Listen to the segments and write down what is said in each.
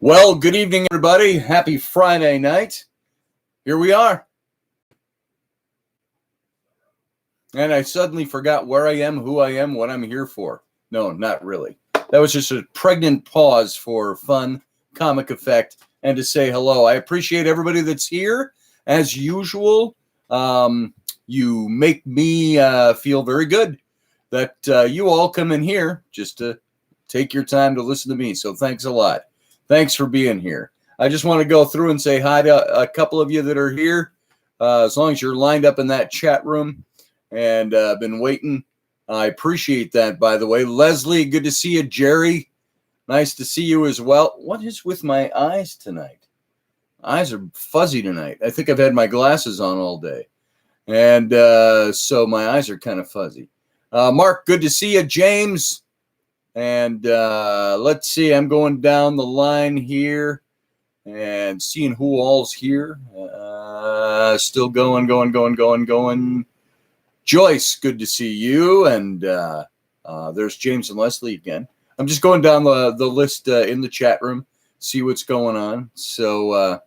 Well, good evening, everybody. Happy Friday night. Here we are. And I suddenly forgot where I am, who I am, what I'm here for. No, not really. That was just a pregnant pause for fun, comic effect, and to say hello. I appreciate everybody that's here. As usual, you make me feel very good that you all come in here just to take your time to listen to me. So thanks a lot. Thanks for being here. I just want to go through and say hi to a couple of you that are here. As long as you're lined up in that chat room and been waiting, I appreciate that, by the way. Leslie, good to see you. Jerry, nice to see you as well. What is with my eyes tonight? Eyes are fuzzy tonight. I think I've had my glasses on all day. And so my eyes are kind of fuzzy. Mark, good to see you. James. And let's see, I'm going down the line here and seeing who all's here. Still going. Joyce, good to see you. And there's James and Leslie again. I'm just going down the list in the chat room, see what's going on. So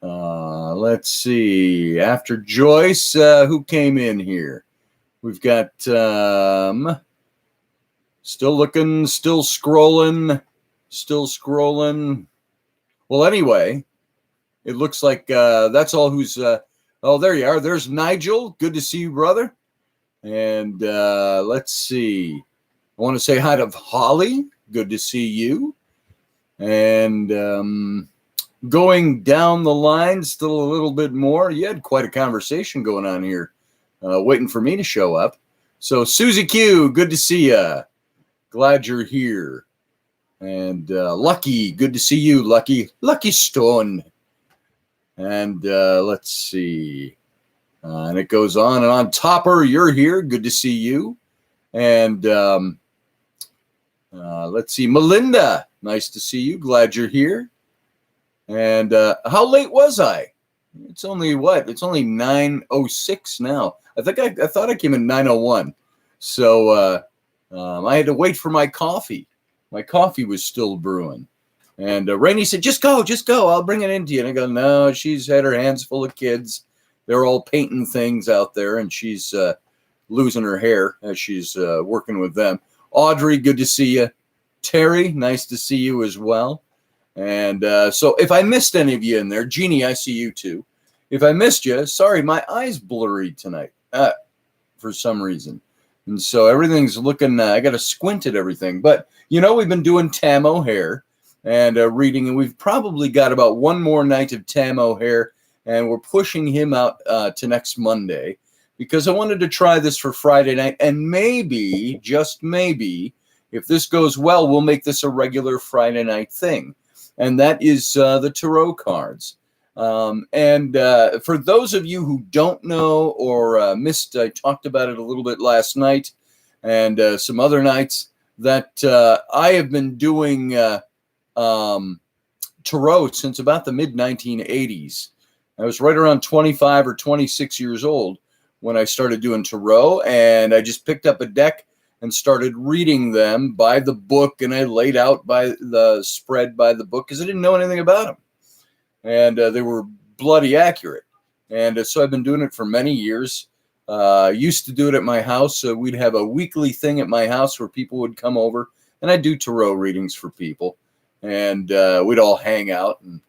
let's see. After Joyce, who came in here? We've got... Still looking, still scrolling. Well, anyway, it looks like that's all who's... oh, there you are. There's Nigel. Good to see you, brother. And let's see. I want to say hi to Holly. Good to see you. And going down the line, still a little bit more. You had quite a conversation going on here, waiting for me to show up. So, Susie Q, good to see you. Glad you're here. And Lucky, good to see you, Lucky. Lucky Stone. And let's see. And it goes on and on. Topper, you're here. Good to see you. And let's see. Melinda, nice to see you. Glad you're here. And how late was I? It's only what? It's only 9:06 now. I thought I came in 9:01. So I had to wait for my coffee. My coffee was still brewing. And Rainey said, just go. I'll bring it into you. And I go, no, she's had her hands full of kids. They're all painting things out there, and she's losing her hair as she's working with them. Audrey, good to see you. Terry, nice to see you as well. And so if I missed any of you in there, Jeannie, I see you too. If I missed you, sorry, my eye's blurry tonight for some reason. And so everything's looking, I got to squint at everything. But, we've been doing Tam O'Hare and reading, and we've probably got about one more night of Tam O'Hare, and we're pushing him out to next Monday because I wanted to try this for Friday night. And maybe, just maybe, if this goes well, we'll make this a regular Friday night thing. And that is the tarot cards. And for those of you who don't know or missed, I talked about it a little bit last night and some other nights, that I have been doing tarot since about the mid-1980s. I was right around 25 or 26 years old when I started doing tarot, and I just picked up a deck and started reading them by the book, and I laid out by the spread by the book because I didn't know anything about them. And they were bloody accurate. And so I've been doing it for many years. Used to do it at my house. So we'd have a weekly thing at my house where people would come over, and I'd do tarot readings for people. And we'd all hang out. And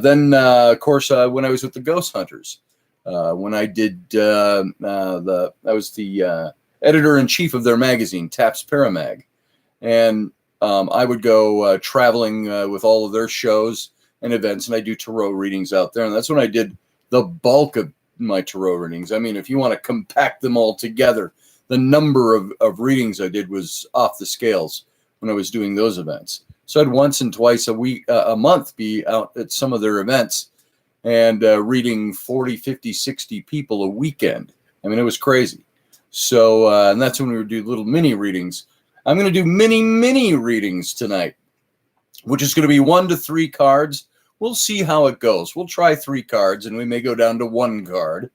then, of course, when I was with the Ghost Hunters, when I did, I was the editor-in-chief of their magazine, Taps Paramag. And I would go traveling with all of their shows and events, and I do tarot readings out there. And that's when I did the bulk of my tarot readings. I mean, if you want to compact them all together, the number of readings I did was off the scales when I was doing those events. So I'd once and twice a month be out at some of their events and reading 40, 50, 60 people a weekend. I mean, it was crazy. So, and that's when we would do little mini readings. I'm going to do mini readings tonight, which is going to be 1 to 3 cards. We'll see how it goes. We'll try 3 cards, and we may go down to 1 card.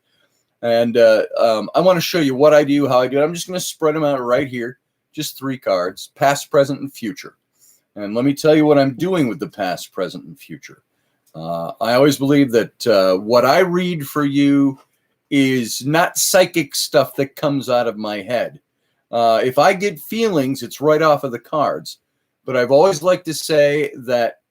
And I want to show you what I do, how I do it. I'm just going to spread them out right here. Just 3 cards, past, present, and future. And let me tell you what I'm doing with the past, present, and future. I always believe that what I read for you is not psychic stuff that comes out of my head. If I get feelings, it's right off of the cards. But I've always liked to say that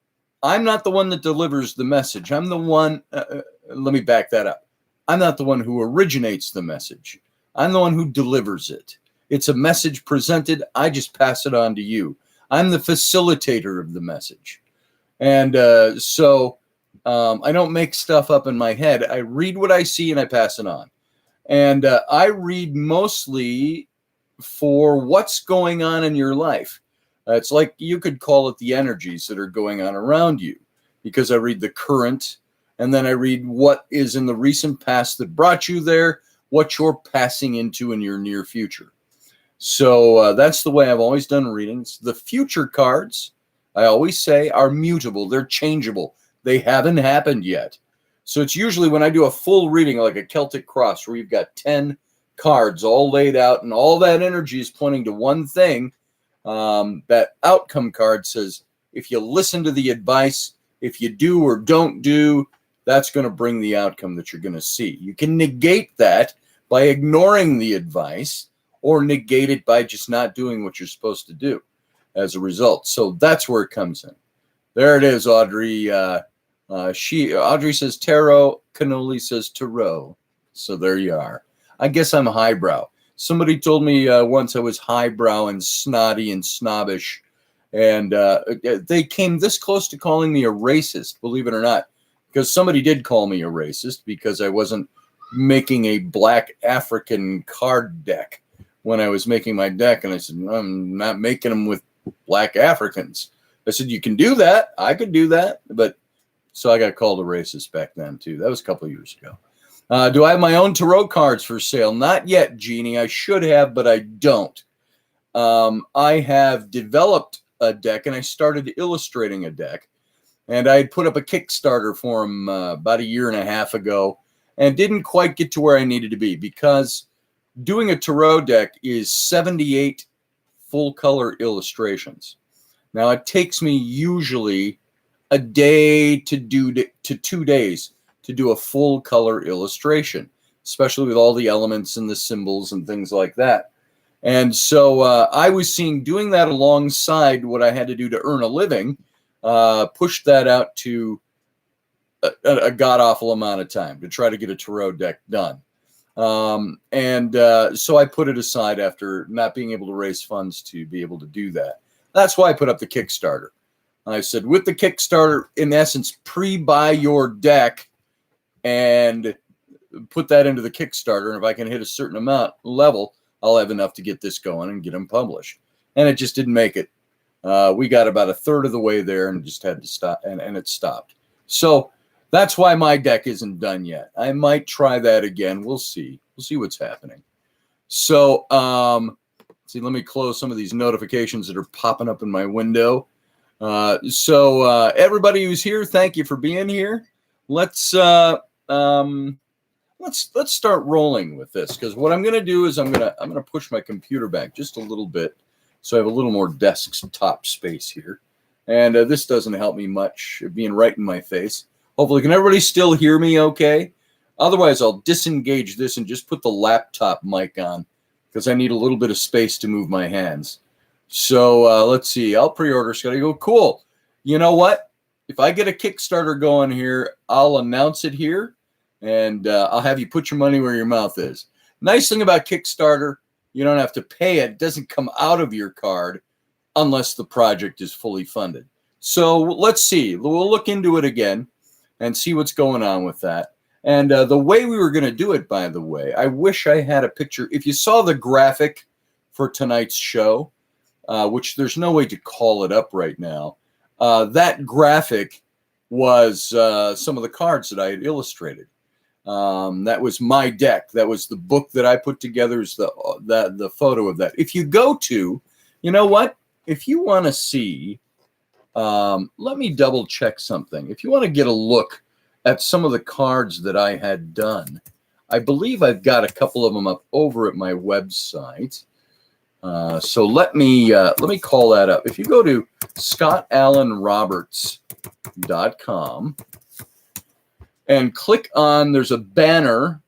I'm not the one that delivers the message. I'm the one, let me back that up. I'm not the one who originates the message. I'm the one who delivers it. It's a message presented. I just pass it on to you. I'm the facilitator of the message. And so I don't make stuff up in my head. I read what I see and I pass it on. And I read mostly for what's going on in your life. It's like you could call it the energies that are going on around you, because I read the current, and then I read what is in the recent past that brought you there, what you're passing into in your near future. So that's the way I've always done readings. The future cards, I always say, are mutable. They're changeable. They haven't happened yet. So it's usually when I do a full reading, like a Celtic cross, where you've got 10 cards all laid out, and all that energy is pointing to one thing. That outcome card says, if you listen to the advice, if you do or don't do, that's going to bring the outcome that you're going to see. You can negate that by ignoring the advice, or negate it by just not doing what you're supposed to do as a result. So that's where it comes in. There it is, Audrey. Audrey says tarot. Cannoli says tarot. So there you are. I guess I'm highbrow. Somebody told me once I was highbrow and snotty and snobbish, and they came this close to calling me a racist, believe it or not, because somebody did call me a racist because I wasn't making a black African card deck when I was making my deck, and I said, I'm not making them with black Africans. I said, you can do that. I could do that. But so I got called a racist back then, too. That was a couple of years ago. Do I have my own tarot cards for sale? Not yet, Jeannie. I should have, but I don't. I have developed a deck, and I started illustrating a deck. And I had put up a Kickstarter for them about a year and a half ago, and didn't quite get to where I needed to be, because doing a tarot deck is 78 full-color illustrations. Now, it takes me usually a day to 2 days to do a full color illustration, especially with all the elements and the symbols and things like that. And so I was seeing doing that alongside what I had to do to earn a living, pushed that out to a god-awful amount of time to try to get a tarot deck done. So I put it aside after not being able to raise funds to be able to do that. That's why I put up the Kickstarter. I said, with the Kickstarter, in essence, pre-buy your deck and put that into the Kickstarter. And if I can hit a certain amount level, I'll have enough to get this going and get them published. And it just didn't make it. We got about a third of the way there and just had to stop, and it stopped. So that's why my deck isn't done yet. I might try that again. We'll see. We'll see what's happening. So, see, let me close some of these notifications that are popping up in my window. Everybody who's here, thank you for being here. Let's start rolling with this, because what I'm going to do is I'm going to push my computer back just a little bit, so I have a little more desktop space here. And this doesn't help me much, being right in my face. Hopefully, can everybody still hear me okay? Otherwise, I'll disengage this and just put the laptop mic on, because I need a little bit of space to move my hands. So let's see. I'll pre-order Scotty. Go, cool. You know what? If I get a Kickstarter going here, I'll announce it here, and I'll have you put your money where your mouth is. Nice thing about Kickstarter, you don't have to pay it. It doesn't come out of your card unless the project is fully funded. So let's see. We'll look into it again and see what's going on with that. And the way we were going to do it, by the way, I wish I had a picture. If you saw the graphic for tonight's show, which there's no way to call it up right now, that graphic was some of the cards that I had illustrated. That was my deck. That was the book that I put together, is the photo of that. If you go to, you know what? If you want to see, let me double check something. If you want to get a look at some of the cards that I had done, I believe I've got a couple of them up over at my website. So let me call that up. If you go to scottallenroberts.com and click on, there's a banner.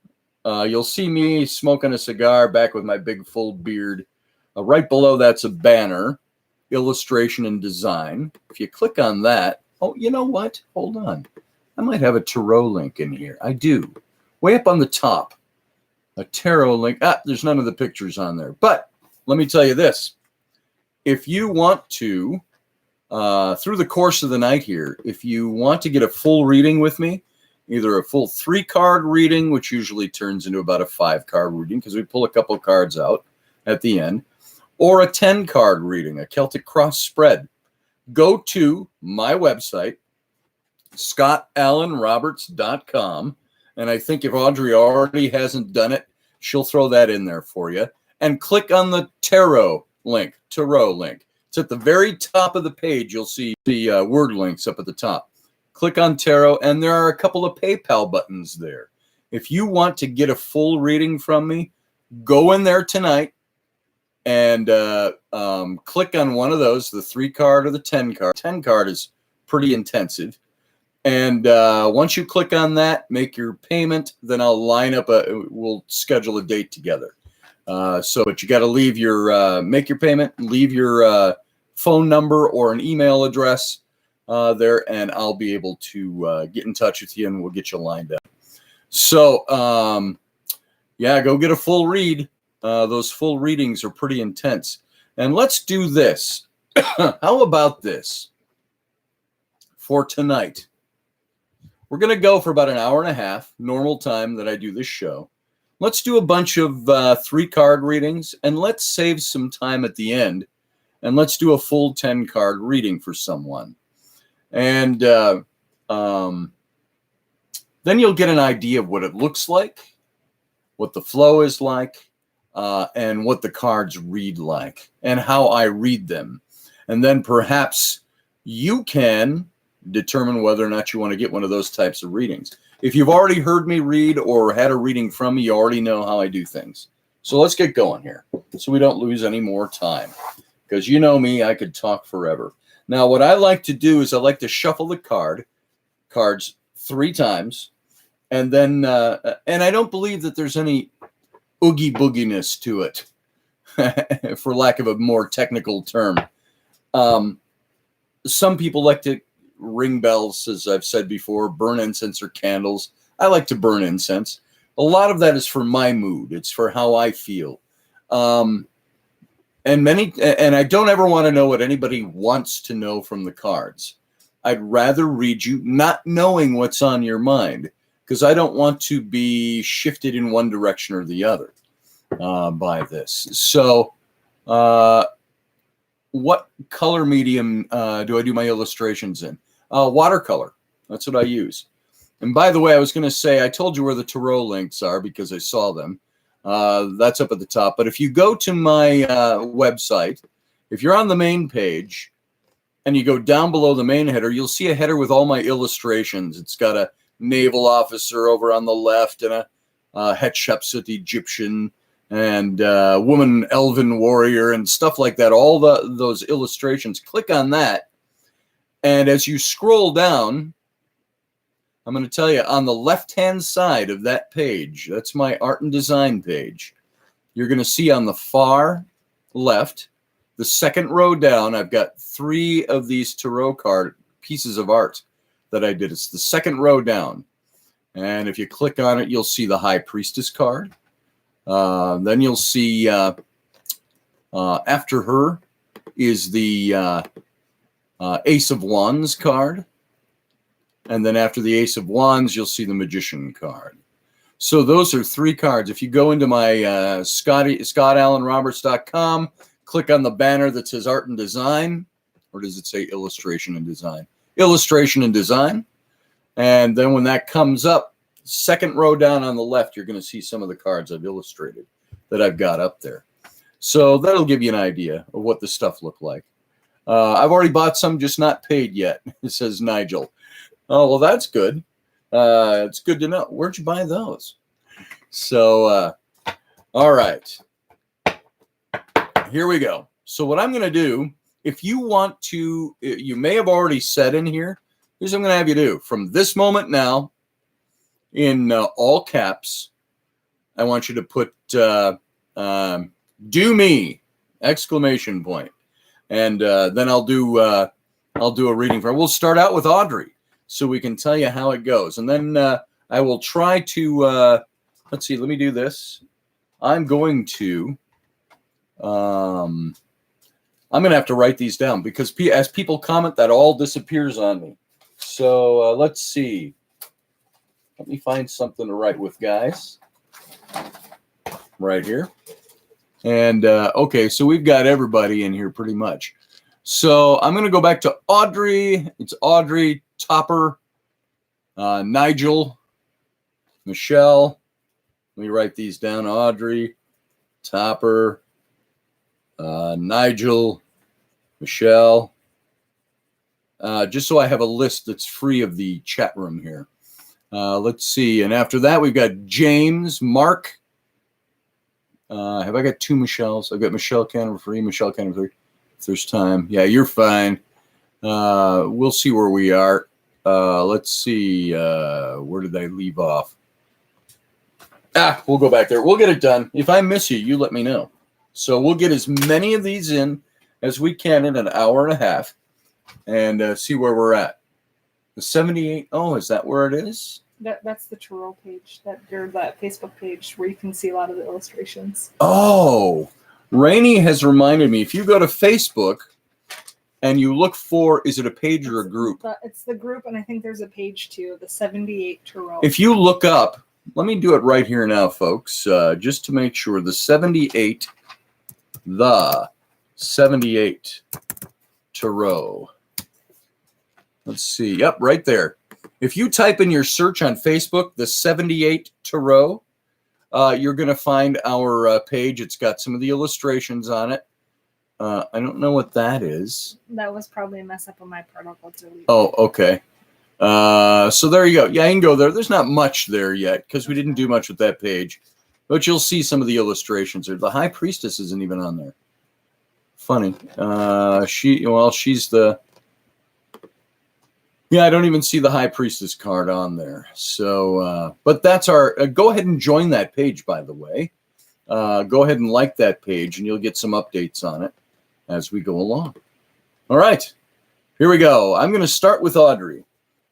You'll see me smoking a cigar back with my big full beard. Right below that's a banner, illustration and design. If you click on that, oh, you know what? Hold on. I might have a tarot link in here. I do. Way up on the top, a tarot link. There's none of the pictures on there. But let me tell you this. If you want to, through the course of the night here, if you want to get a full reading with me, either a full 3-card reading, which usually turns into about a 5-card reading because we pull a couple cards out at the end, or a 10-card reading, a Celtic Cross spread, go to my website, scottallenroberts.com. And I think if Audrey already hasn't done it, she'll throw that in there for you. And click on the tarot link. It's at the very top of the page. You'll see the word links up at the top. Click on tarot, and there are a couple of PayPal buttons there. If you want to get a full reading from me, go in there tonight and click on one of those, the 3-card or the 10-card. 10-card is pretty intensive. And once you click on that, make your payment, then I'll line up we'll schedule a date together. But you got to leave your, make your payment, leave your phone number or an email address there, and I'll be able to get in touch with you and we'll get you lined up. So, yeah, go get a full read. Those full readings are pretty intense. And let's do this. How about this for tonight? We're going to go for about an hour and a half, normal time that I do this show. Let's do a bunch of 3-card readings, and let's save some time at the end, and let's do a full 10-card reading for someone. And then you'll get an idea of what it looks like, what the flow is like, and what the cards read like, and how I read them. And then perhaps you can determine whether or not you want to get one of those types of readings. If you've already heard me read or had a reading from me, you already know how I do things. So let's get going here so we don't lose any more time, because you know me, I could talk forever. Now, what I like to do is I like to shuffle the cards 3 times, and then and I don't believe that there's any oogie booginess to it, for lack of a more technical term. Some people like to ring bells, as I've said before, burn incense or candles. I like to burn incense. A lot of that is for my mood. It's for how I feel. And I don't ever want to know what anybody wants to know from the cards. I'd rather read you not knowing what's on your mind, because I don't want to be shifted in one direction or the other by this. So what color medium do I do my illustrations in? Watercolor. That's what I use. And by the way, I was going to say, I told you where the tarot links are because I saw them. That's up at the top. But if you go to my website, if you're on the main page and you go down below the main header, you'll see a header with all my illustrations. It's got a naval officer over on the left and a Hatshepsut Egyptian and woman elven warrior and stuff like that. All those illustrations. Click on that. And as you scroll down, I'm going to tell you, on the left-hand side of that page, that's my art and design page, you're going to see on the far left, the second row down, I've got 3 of these tarot card pieces of art that I did. It's the second row down. And if you click on it, you'll see the High Priestess card. Then you'll see after her is the Ace of Wands card. And then after the Ace of Wands, you'll see the Magician card. So those are 3 cards. If you go into my scottallenroberts.com, click on the banner that says Art and Design, or does it say Illustration and Design? Illustration and Design. And then when that comes up, second row down on the left, you're going to see some of the cards I've illustrated that I've got up there. So that'll give you an idea of what the stuff looked like. I've already bought some, just not paid yet, it says Nigel. Oh, well, that's good. It's good to know. Where'd you buy those? So, all right. here we go. So what I'm going to do, if you want to, you may have already said in here, here's what I'm going to have you do. From this moment now, in all caps, I want you to put do me, exclamation point. And then I'll do a reading for her. We'll start out with Audrey so we can tell you how it goes. And then I will try to, let's see, let me do this. I'm going to have to write these down because as people comment, that all disappears on me. So let's see. Let me find something to write with, guys. Right here. And okay, so we've got everybody in here pretty much. So I'm going to go back to Audrey. It's Audrey, Topper, Nigel, Michelle. Let me write these down. Audrey, Topper, Nigel, Michelle. Just so I have a list that's free of the chat room here. Let's see. And after that, we've got James, Mark. Have I got two Michelles? I've got Michelle Canova 3, Michelle Canova 3. If there's time. Yeah, you're fine. We'll see where we are. Let's see. Where did I leave off? We'll go back there. We'll get it done. If I miss you, you let me know. So we'll get as many of these in as we can in an hour and a half and see where we're at. The 78. Oh, is that where it is? That's the Tarot page, that Facebook page where you can see a lot of the illustrations. Oh, Rainey has reminded me. If you go to Facebook and you look for, is it a page or a group? It's the group, and I think there's a page too, the 78 Tarot. If you look up, let me do it right here now, folks, just to make sure. The 78 Tarot. Let's see. Yep, right there. If you type in your search on Facebook, the 78 Tarot, you're going to find our page. It's got some of the illustrations on it. I don't know what that is. That was probably a mess up on my part. I'll delete it. Oh, okay. So there you go. Yeah, you can go there. There's not much there yet because we didn't do much with that page. But you'll see some of the illustrations there. The High Priestess isn't even on there. Funny. She's the... Yeah, I don't even see the High Priestess card on there. So, but that's our... go ahead and join that page, by the way. Go ahead and like that page, and you'll get some updates on it as we go along. All right. Here we go. I'm going to start with Audrey.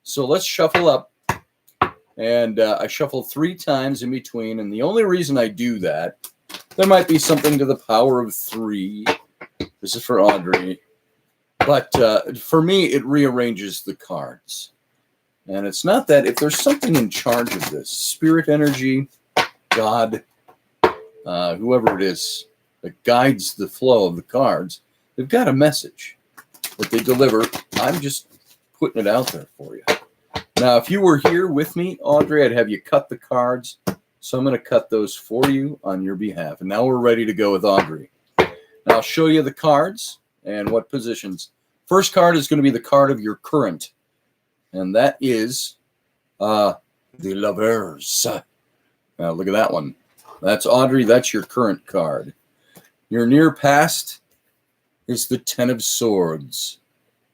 So let's shuffle up. And I shuffle 3 times in between. And the only reason I do that, there might be something to the power of 3. This is for Audrey. But for me, it rearranges the cards. And it's not that. If there's something in charge of this, spirit energy, God, whoever it is that guides the flow of the cards, they've got a message that they deliver. I'm just putting it out there for you. Now, if you were here with me, Audrey, I'd have you cut the cards. So I'm going to cut those for you on your behalf. And now we're ready to go with Audrey. Now I'll show you the cards and what positions. First card is going to be the card of your current. And that is the Lovers. Now look at that one. That's Audrey. That's your current card. Your near past is the 10 of Swords.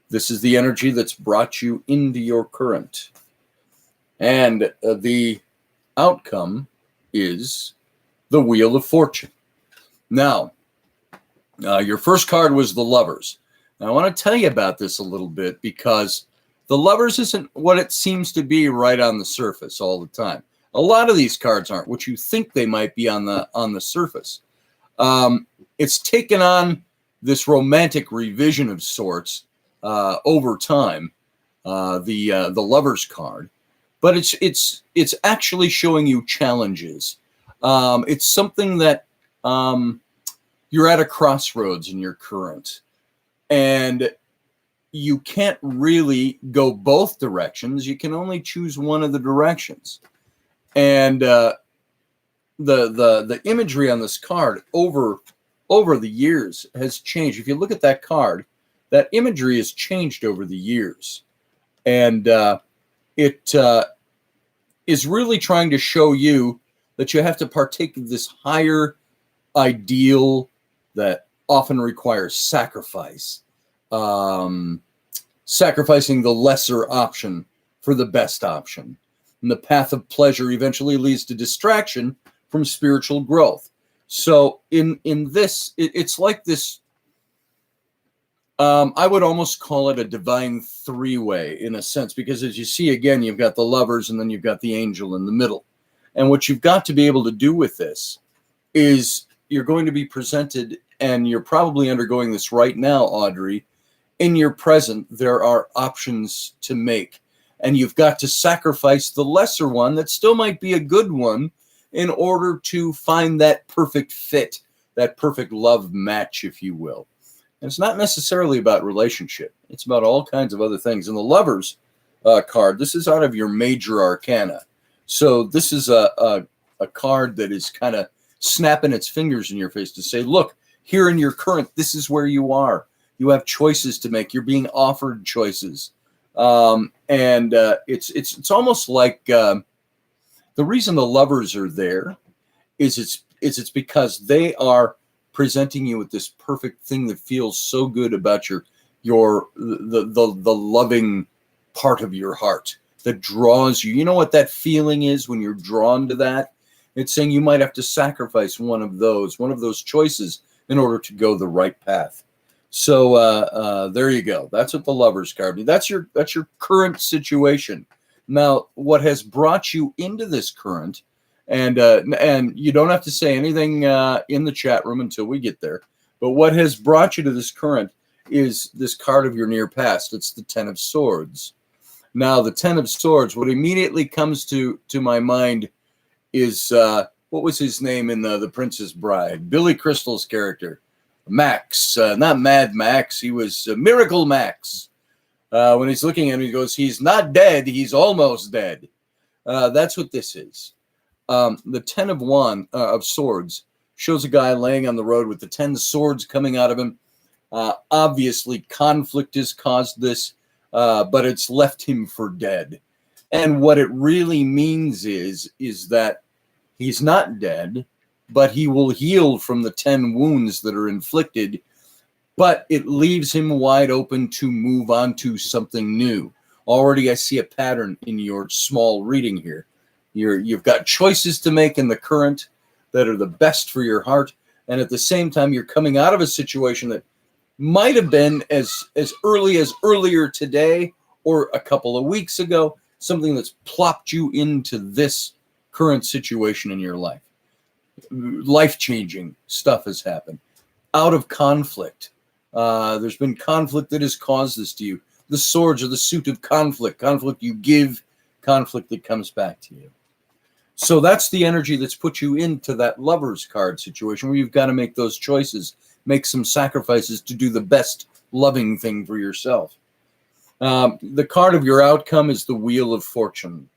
This is the energy that's brought you into your current. And the outcome is the Wheel of Fortune. Now, your first card was the Lovers. Now, I want to tell you about this a little bit because the Lovers isn't what it seems to be right on the surface all the time. A lot of these cards aren't what you think they might be on the surface. It's taken on this romantic revision of sorts over time, the Lovers card, but it's actually showing you challenges. It's something that you're at a crossroads in your current, and you can't really go both directions. You can only choose one of the directions. And the imagery on this card over the years has changed. If you look at that card, that imagery has changed over the years. And it is really trying to show you that you have to partake of this higher ideal that often requires sacrifice, sacrificing the lesser option for the best option. And the path of pleasure eventually leads to distraction from spiritual growth. So in this, it's like this, I would almost call it a divine three-way in a sense, because as you see, again, you've got the lovers and then you've got the angel in the middle. And what you've got to be able to do with this is you're going to be presented, and you're probably undergoing this right now, Audrey. In your present, there are options to make, and you've got to sacrifice the lesser one that still might be a good one in order to find that perfect fit, that perfect love match, if you will. And it's not necessarily about relationship. It's about all kinds of other things. And the Lovers card, this is out of your major arcana. So this is a card that is kind of snapping its fingers in your face to say, look, here in your current, this is where you are. You have choices to make. You're being offered choices. It's almost like the reason the Lovers are there is it's because they are presenting you with this perfect thing that feels so good about the loving part of your heart that draws you. You know what that feeling is when you're drawn to that? It's saying you might have to sacrifice one of those choices in order to go the right path. So there you go. That's what the Lovers card means. That's your current situation. Now, what has brought you into this current, and you don't have to say anything in the chat room until we get there, but what has brought you to this current is this card of your near past. It's the Ten of Swords. Now, the Ten of Swords, what immediately comes to my mind is, what was his name in The Princess Bride? Billy Crystal's character. Max, not Mad Max. He was Miracle Max. When he's looking at him, he goes, he's not dead. He's almost dead. That's what this is. The Ten of Swords shows a guy laying on the road with the 10 swords coming out of him. Obviously, conflict has caused this, but it's left him for dead. And what it really means is that he's not dead, but he will heal from the 10 wounds that are inflicted, but it leaves him wide open to move on to something new. Already I see a pattern in your small reading here. You've got choices to make in the current that are the best for your heart, and at the same time you're coming out of a situation that might have been as early as earlier today or a couple of weeks ago, something that's plopped you into this current situation in your life. Life-changing stuff has happened. Out of conflict. There's been conflict that has caused this to you. The swords are the suit of conflict. Conflict you give, conflict that comes back to you. So that's the energy that's put you into that Lovers card situation where you've got to make those choices, make some sacrifices to do the best loving thing for yourself. The card of your outcome is the Wheel of Fortune.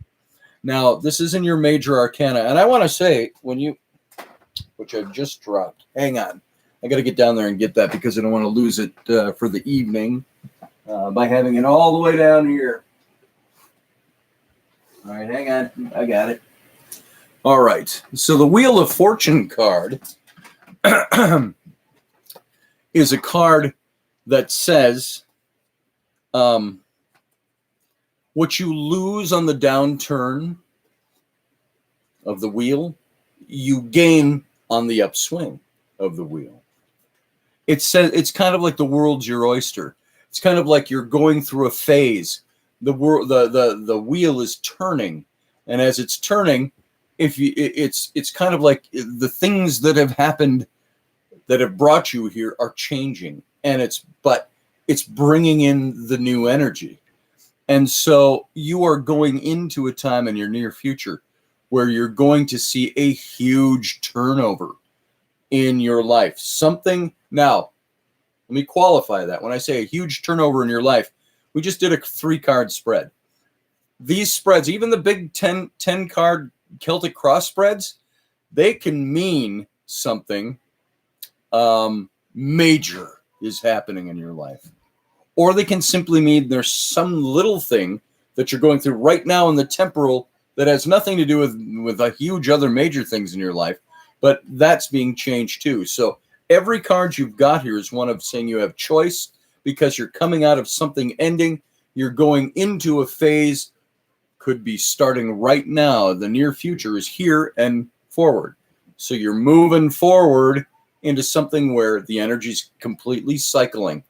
Now, this is in your major arcana. And I want to say, which I've just dropped. Hang on. I got to get down there and get that because I don't want to lose it for the evening by having it all the way down here. All right, hang on. I got it. All right. So the Wheel of Fortune card is a card that says what you lose on the downturn of the wheel, you gain on the upswing of the wheel. It says it's kind of like the world's your oyster. It's kind of like you're going through a phase. The wheel is turning, and as it's turning, it's kind of like the things that have happened that have brought you here are changing, and it's bringing in the new energy. And so you are going into a time in your near future where you're going to see a huge turnover in your life. Now, let me qualify that. When I say a huge turnover in your life, we just did a 3-card spread. These spreads, even the big 10-card Celtic cross spreads, they can mean something major is happening in your life. Or they can simply mean there's some little thing that you're going through right now in the temporal that has nothing to do with a huge other major things in your life, but that's being changed too. So Every card you've got here is one of saying you have choice because you're coming out of something ending. You're going into a phase, could be starting right now. The near future is here and forward. So you're moving forward into something where the energy's completely cycling.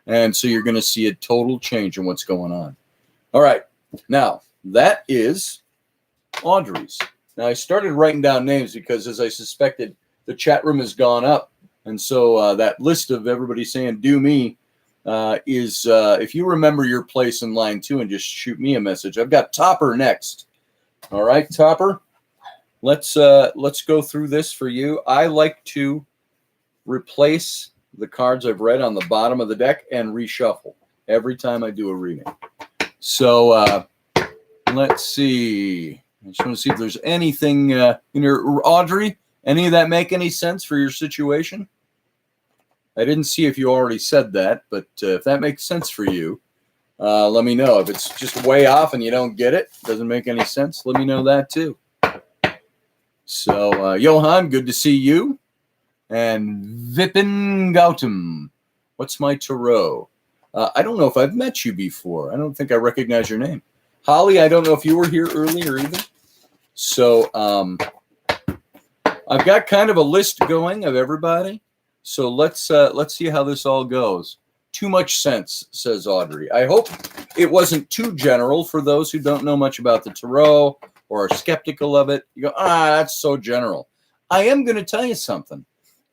And so you're going to see a total change in what's going on. All right. Now, that is Audrey's. Now, I started writing down names because, as I suspected, the chat room has gone up. And so that list of everybody saying, do me, is if you remember your place in line 2 and just shoot me a message. I've got Topper next. All right, Topper, let's go through this for you. I like to replace the cards I've read on the bottom of the deck and reshuffle every time I do a reading. So let's see. I just want to see if there's anything in your Audrey. Any of that make any sense for your situation? I didn't see if you already said that, but if that makes sense for you, let me know. If it's just way off and you don't get it, doesn't make any sense, let me know that too. So, Johan, good to see you. And Vipin Gautam, what's my tarot? I don't know if I've met you before. I don't think I recognize your name. Holly, I don't know if you were here earlier either. So, I've got kind of a list going of everybody. So let's see how this all goes. Too much sense, says Audrey. I hope it wasn't too general for those who don't know much about the tarot or are skeptical of it. You go, that's so general. I am going to tell you something.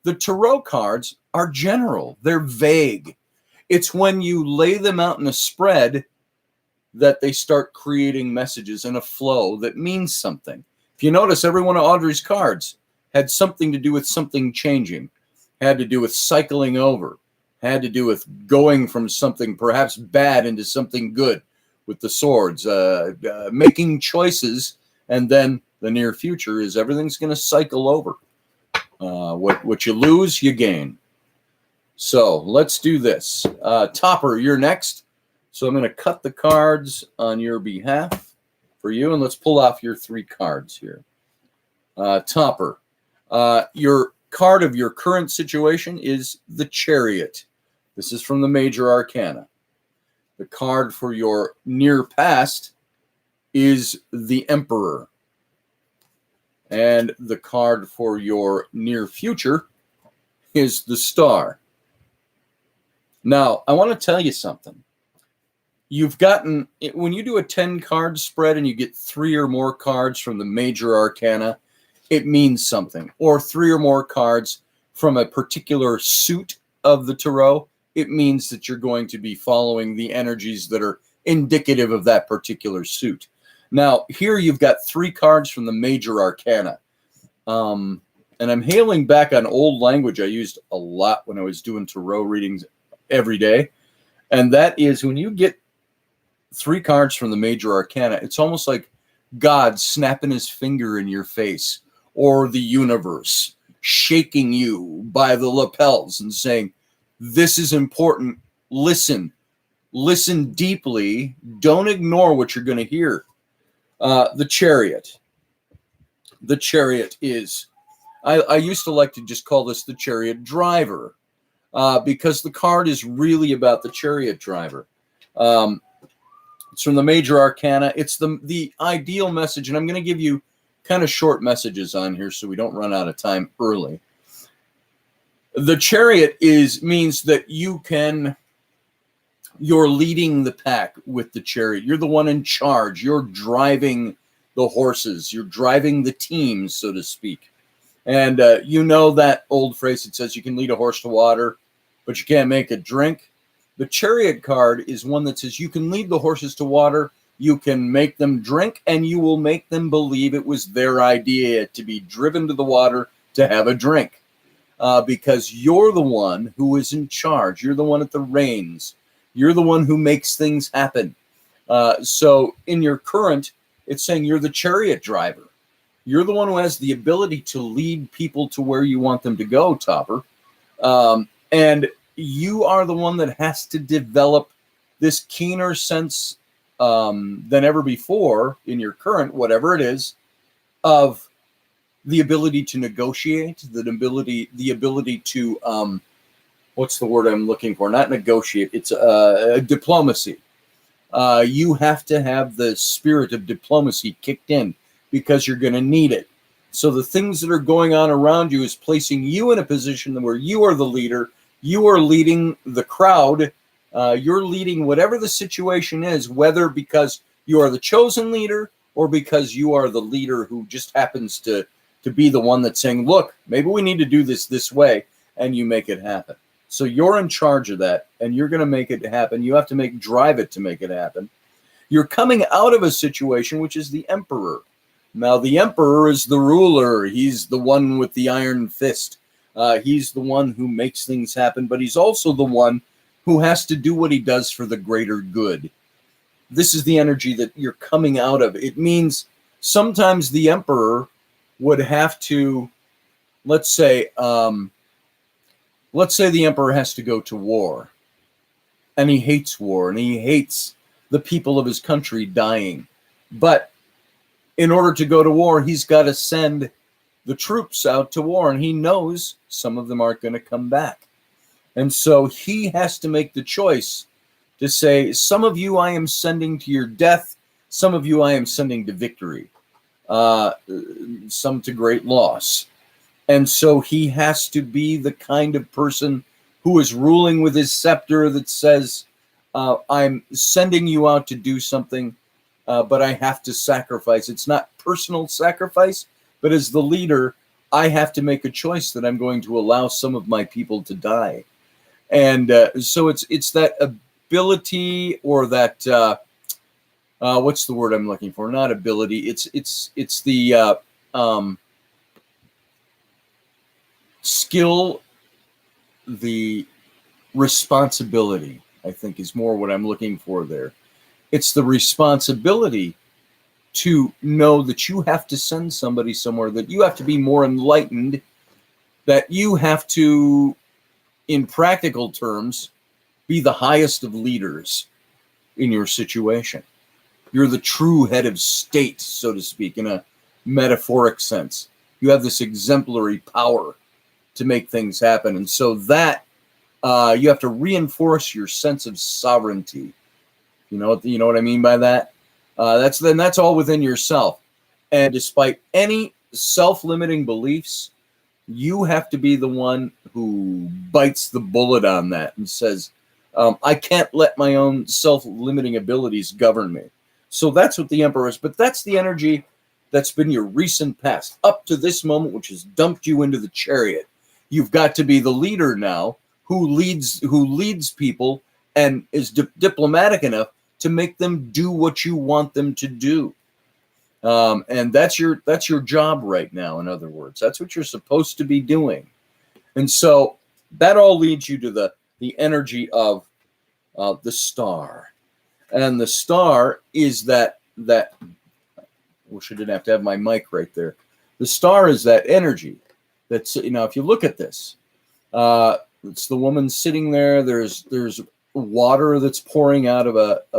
The tarot cards are general. They're vague. It's when you lay them out in a spread that they start creating messages in a flow that means something. If you notice, every one of Audrey's cards had something to do with something changing, had to do with cycling over, had to do with going from something perhaps bad into something good with the swords, making choices, and then the near future is everything's going to cycle over. What you lose, you gain. So let's do this. Topper, you're next. So I'm going to cut the cards on your behalf for you, and let's pull off your 3 cards here. Topper, your card of your current situation is the Chariot. This is from the Major Arcana. The card for your near past is the Emperor. And the card for your near future is the Star. Now, I want to tell you something. You've gotten, when you do a 10-card spread and you get 3 or more cards from the Major Arcana, it means something. Or 3 or more cards from a particular suit of the tarot, it means that you're going to be following the energies that are indicative of that particular suit. Now, here you've got 3 cards from the Major Arcana. And I'm hailing back on old language I used a lot when I was doing tarot readings every day. And that is when you get 3 cards from the Major Arcana, it's almost like God snapping his finger in your face, or the universe shaking you by the lapels and saying, this is important. Listen deeply. Don't ignore what you're going to hear. The Chariot. The Chariot is, I used to like to just call this the Chariot Driver, because the card is really about the Chariot Driver. It's from the Major Arcana. It's the ideal message, and I'm going to give you kind of short messages on here so we don't run out of time early. The Chariot means that you're leading the pack with the chariot. You're the one in charge. You're driving the horses. You're driving the team, so to speak. And you know that old phrase that says you can lead a horse to water, but you can't make it drink. The Chariot card is one that says you can lead the horses to water, you can make them drink, and you will make them believe it was their idea to be driven to the water to have a drink. Because you're the one who is in charge. You're the one at the reins. You're the one who makes things happen. So in your current, it's saying you're the chariot driver. You're the one who has the ability to lead people to where you want them to go, Topper. And you are the one that has to develop this keener sense than ever before in your current, whatever it is, of the ability to negotiate, the ability to what's the word I'm looking for? Not negotiate. It's diplomacy. You have to have the spirit of diplomacy kicked in because you're going to need it. So the things that are going on around you is placing you in a position where you are the leader. You are leading the crowd. You're leading whatever the situation is, whether because you are the chosen leader or because you are the leader who just happens to be the one that's saying, look, maybe we need to do this way, and you make it happen. So you're in charge of that, and you're going to make it happen. You have to drive it to make it happen. You're coming out of a situation which is the emperor. Now, the emperor is the ruler. He's the one with the iron fist. He's the one who makes things happen, but he's also the one who has to do what he does for the greater good. This is the energy that you're coming out of. It means sometimes the emperor would have to, let's say the emperor has to go to war, and he hates war, and he hates the people of his country dying. But in order to go to war, he's got to send the troops out to war, and he knows some of them aren't going to come back. And so he has to make the choice to say, some of you I am sending to your death, some of you I am sending to victory, some to great loss. And so he has to be the kind of person who is ruling with his scepter that says, I'm sending you out to do something, but I have to sacrifice. It's not personal sacrifice, but as the leader, I have to make a choice that I'm going to allow some of my people to die. And so it's that ability, or that what's the word I'm looking for? Not ability. It's the skill, the responsibility, I think, is more what I'm looking for there. It's the responsibility to know that you have to send somebody somewhere, that you have to be more enlightened, that you have to, in practical terms, be the highest of leaders in your situation. You're the true head of state, so to speak, in a metaphoric sense. You have this exemplary power to make things happen. And so that you have to reinforce your sense of sovereignty. You know what I mean by that? That's all within yourself. And despite any self-limiting beliefs, you have to be the one who bites the bullet on that and says, I can't let my own self-limiting abilities govern me. So that's what the emperor is. But that's the energy that's been your recent past up to this moment, which has dumped you into the chariot. You've got to be the leader now who leads people and is diplomatic enough to make them do what you want them to do. And that's your job right now. In other words, that's what you're supposed to be doing. And so that all leads you to the energy of the star. And the star is that I wish I didn't have to have my mic right there. The star is that energy that's, if you look at this, it's the woman sitting there. There's water that's pouring out of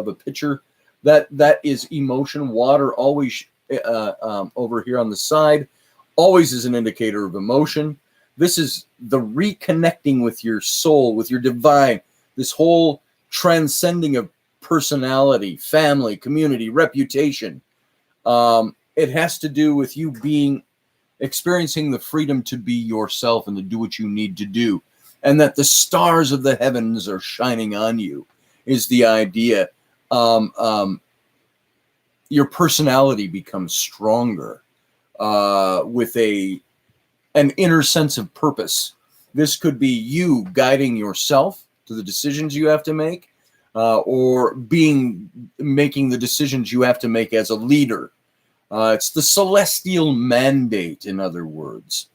a pitcher. That is emotion. Water always over here on the side always is an indicator of emotion. This is the reconnecting with your soul, with your divine, this whole transcending of personality, family, community, reputation. It has to do with you experiencing the freedom to be yourself and to do what you need to do. And that the stars of the heavens are shining on you is the idea. Your personality becomes stronger with an inner sense of purpose. This could be you guiding yourself to the decisions you have to make, or making the decisions you have to make as a leader. It's the celestial mandate, in other words.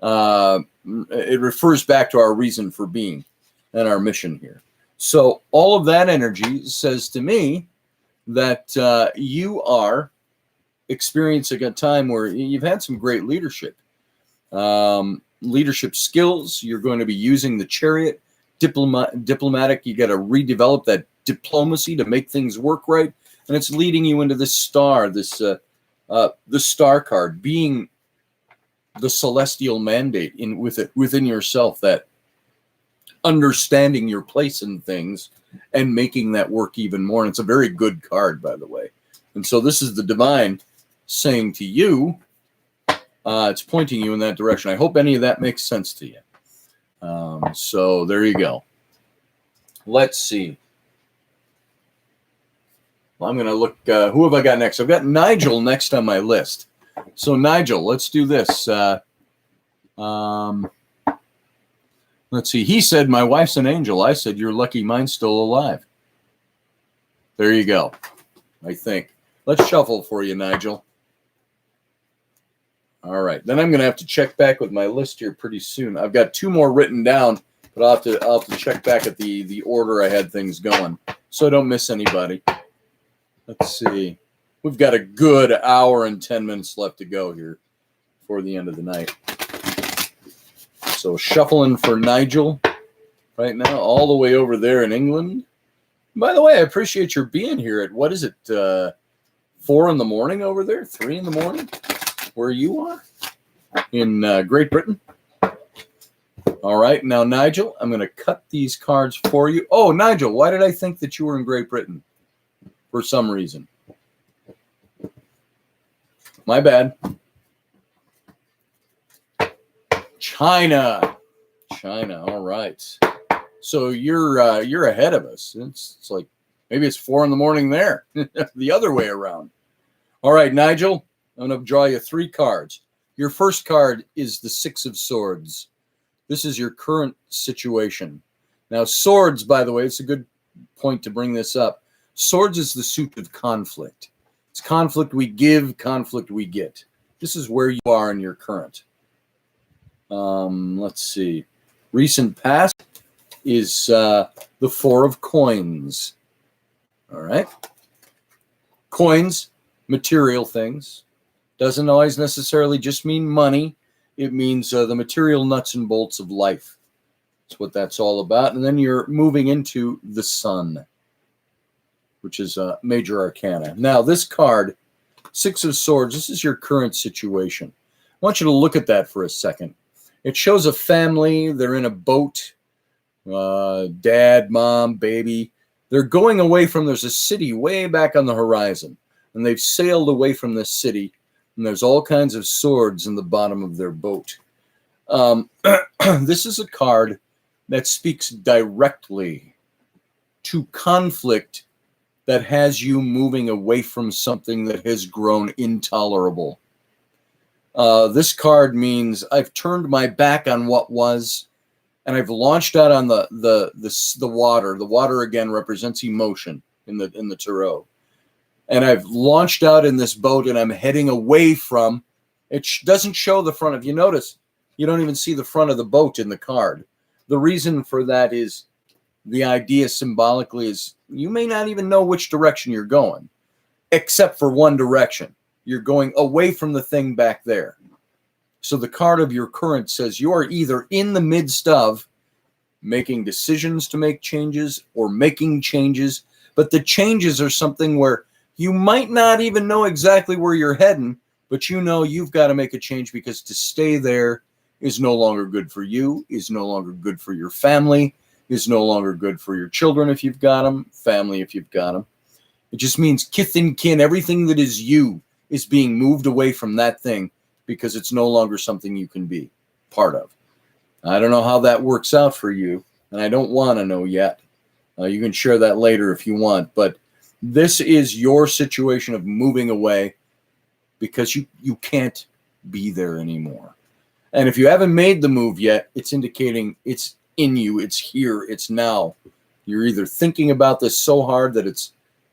It refers back to our reason for being and our mission here. So all of that energy says to me that you are experiencing a time where you've had some great leadership. Leadership skills. You're going to be using the chariot. Diplomatic. You got to redevelop that diplomacy to make things work right. And it's leading you into this star, the star card, being the celestial mandate within yourself, that understanding your place in things and making that work even more. And it's a very good card, by the way. And so this is the divine saying to you, it's pointing you in that direction. I hope any of that makes sense to you. So there you go. Let's see. Well, I'm going to look. Who have I got next? I've got Nigel next on my list. So Nigel, let's do this. Let's see. He said, my wife's an angel. I said, you're lucky mine's still alive. There you go, I think. Let's shuffle for you, Nigel. All right. Then I'm going to have to check back with my list here pretty soon. I've got 2 more written down, but I'll have to check back at the order I had things going so I don't miss anybody. Let's see. We've got a good hour and 10 minutes left to go here before the end of the night. So shuffling for Nigel right now, all the way over there in England. By the way, I appreciate your being here at, what is it, 4 in the morning over there? 3 in the morning? Where you are? In Great Britain? All right, now, Nigel, I'm going to cut these cards for you. Oh, Nigel, why did I think that you were in Great Britain? For some reason. My bad. China, all right. So you're ahead of us. It's like maybe it's 4 in the morning there, the other way around. All right, Nigel, I'm going to draw you 3 cards. Your first card is the 6 of Swords. This is your current situation. Now, swords, by the way, it's a good point to bring this up. Swords is the suit of conflict. It's conflict we give, conflict we get. This is where you are in your current. Let's see. Recent past is the 4 of Coins. All right. Coins, material things. Doesn't always necessarily just mean money. It means the material nuts and bolts of life. That's what that's all about. And then you're moving into the Sun, which is a major arcana. Now, this card, 6 of Swords, this is your current situation. I want you to look at that for a second. It shows a family. They're in a boat. Dad, mom, baby. They're going away from, there's a city way back on the horizon. And they've sailed away from this city. And there's all kinds of swords in the bottom of their boat. This is a card that speaks directly to conflict that has you moving away from something that has grown intolerable. This card means I've turned my back on what was, and I've launched out on the water. The water again represents emotion in the tarot, and I've launched out in this boat, and I'm heading away from. It doesn't show the front. If you notice, you don't even see the front of the boat in the card. The reason for that is the idea symbolically is you may not even know which direction you're going, except for one direction. You're going away from the thing back there. So the card of your current says you are either in the midst of making decisions to make changes or making changes, but the changes are something where you might not even know exactly where you're heading, but you know you've got to make a change because to stay there is no longer good for you, is no longer good for your family, is no longer good for your children if you've got them, family if you've got them. It just means kith and kin, everything that is you is being moved away from that thing because it's no longer something you can be part of. I don't know how that works out for you, and I don't want to know yet. You can share that later if you want, but this is your situation of moving away because you can't be there anymore. And if you haven't made the move yet, it's indicating it's in you, it's here, it's now. You're either thinking about this so hard that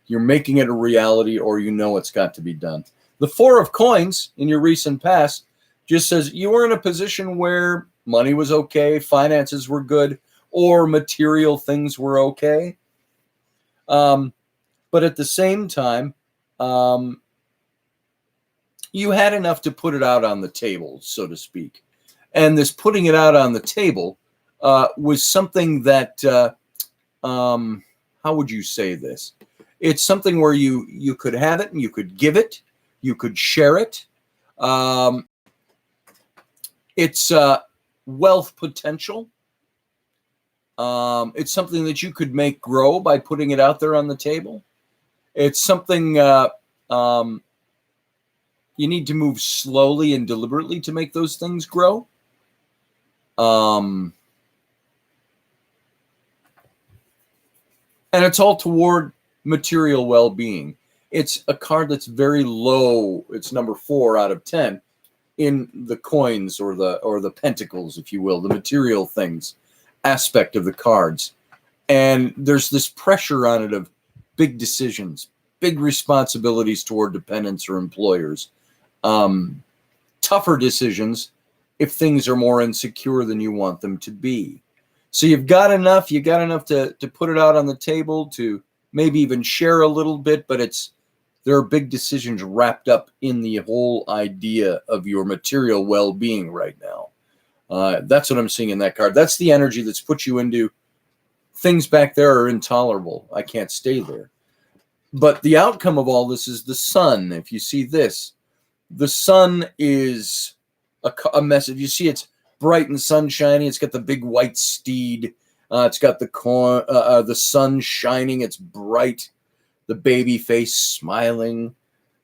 you're making it a reality, or you know it's got to be done. The 4 of Coins in your recent past just says you were in a position where money was okay, finances were good, or material things were okay. But at the same time, you had enough to put it out on the table, so to speak. And this putting it out on the table was something that, how would you say this? It's something where you could have it and you could give it, you could share it. It's wealth potential. It's something that you could make grow by putting it out there on the table. It's something you need to move slowly and deliberately to make those things grow. And it's all toward material well-being. It's a card that's very low. It's number 4 out of 10 in the coins or the pentacles, if you will, the material things aspect of the cards. And there's this pressure on it of big decisions, big responsibilities toward dependents or employers, tougher decisions if things are more insecure than you want them to be. So you got enough to put it out on the table, to maybe even share a little bit, but there are big decisions wrapped up in the whole idea of your material well-being right now. That's what I'm seeing in that card. That's the energy that's put you into things back there are intolerable. I can't stay there. But the outcome of all this is the sun. If you see this, the sun is a message. You see it's bright and sunshiny. It's got the big white steed. It's got the sun shining. It's bright. The baby face smiling.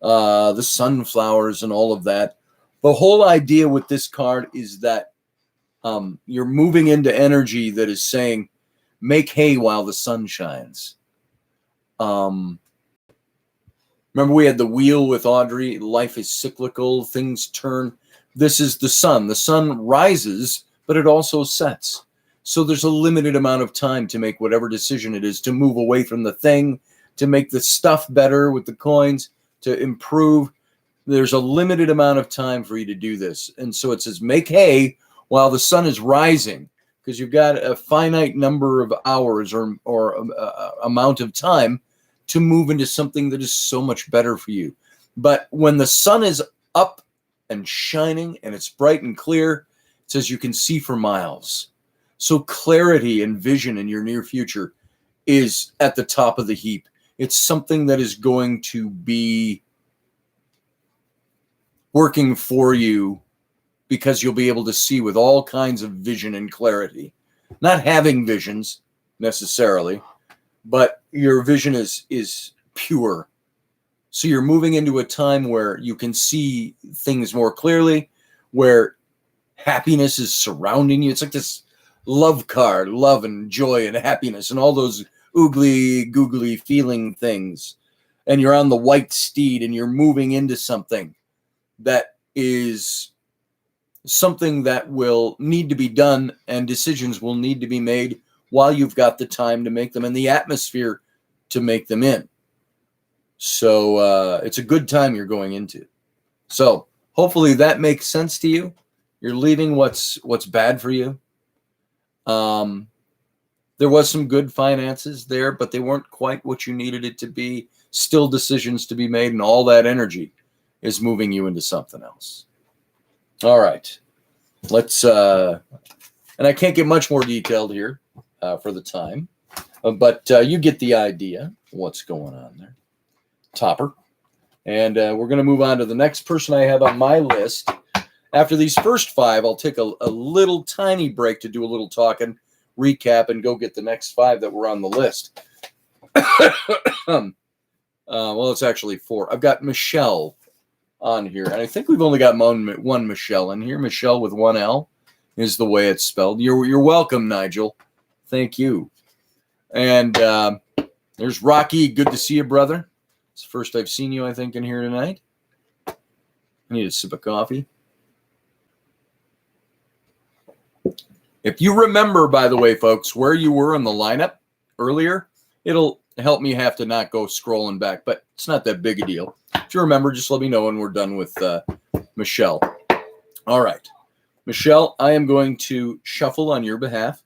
The sunflowers and all of that. The whole idea with this card is that you're moving into energy that is saying, make hay while the sun shines. Remember we had the wheel with Audrey. Life is cyclical. Things turn. This is the sun. The sun rises, but it also sets. So there's a limited amount of time to make whatever decision it is, to move away from the thing, to make the stuff better with the coins, to improve. There's a limited amount of time for you to do this. And so it says, make hay while the sun is rising, because you've got a finite number of hours or amount of time to move into something that is so much better for you. But when the sun is up and shining and it's bright and clear, it says you can see for miles. So clarity and vision in your near future is at the top of the heap. It's something that is going to be working for you, because you'll be able to see with all kinds of vision and clarity. Not having visions necessarily, but your vision is pure. So you're moving into a time where you can see things more clearly, where happiness is surrounding you. It's like this love card, love and joy and happiness and all those oogly googly feeling things. And you're on the white steed and you're moving into something that is something that will need to be done, and decisions will need to be made while you've got the time to make them and the atmosphere to make them in. So it's a good time you're going into. So hopefully that makes sense to you. You're leaving what's bad for you. There was some good finances there, but they weren't quite what you needed it to be. Still decisions to be made, and all that energy is moving you into something else. All right, let's, and I can't get much more detailed here for the time, but you get the idea what's going on there. Topper. And we're going to move on to the next person I have on my list. After these first 5, I'll take a little tiny break to do a little talking, recap, and go get the next 5 that were on the list. Well, it's actually 4. I've got Michelle on here, and I think we've only got one Michelle in here. Michelle with 1 L is the way it's spelled. You're welcome, Nigel. Thank you. And there's Rocky. Good to see you, brother. It's the first I've seen you, I think, in here tonight. I need a sip of coffee. If you remember, by the way, folks, where you were in the lineup earlier, it'll help me have to not go scrolling back, but it's not that big a deal. If you remember, just let me know when we're done with Michelle. All right. Michelle, I am going to shuffle on your behalf.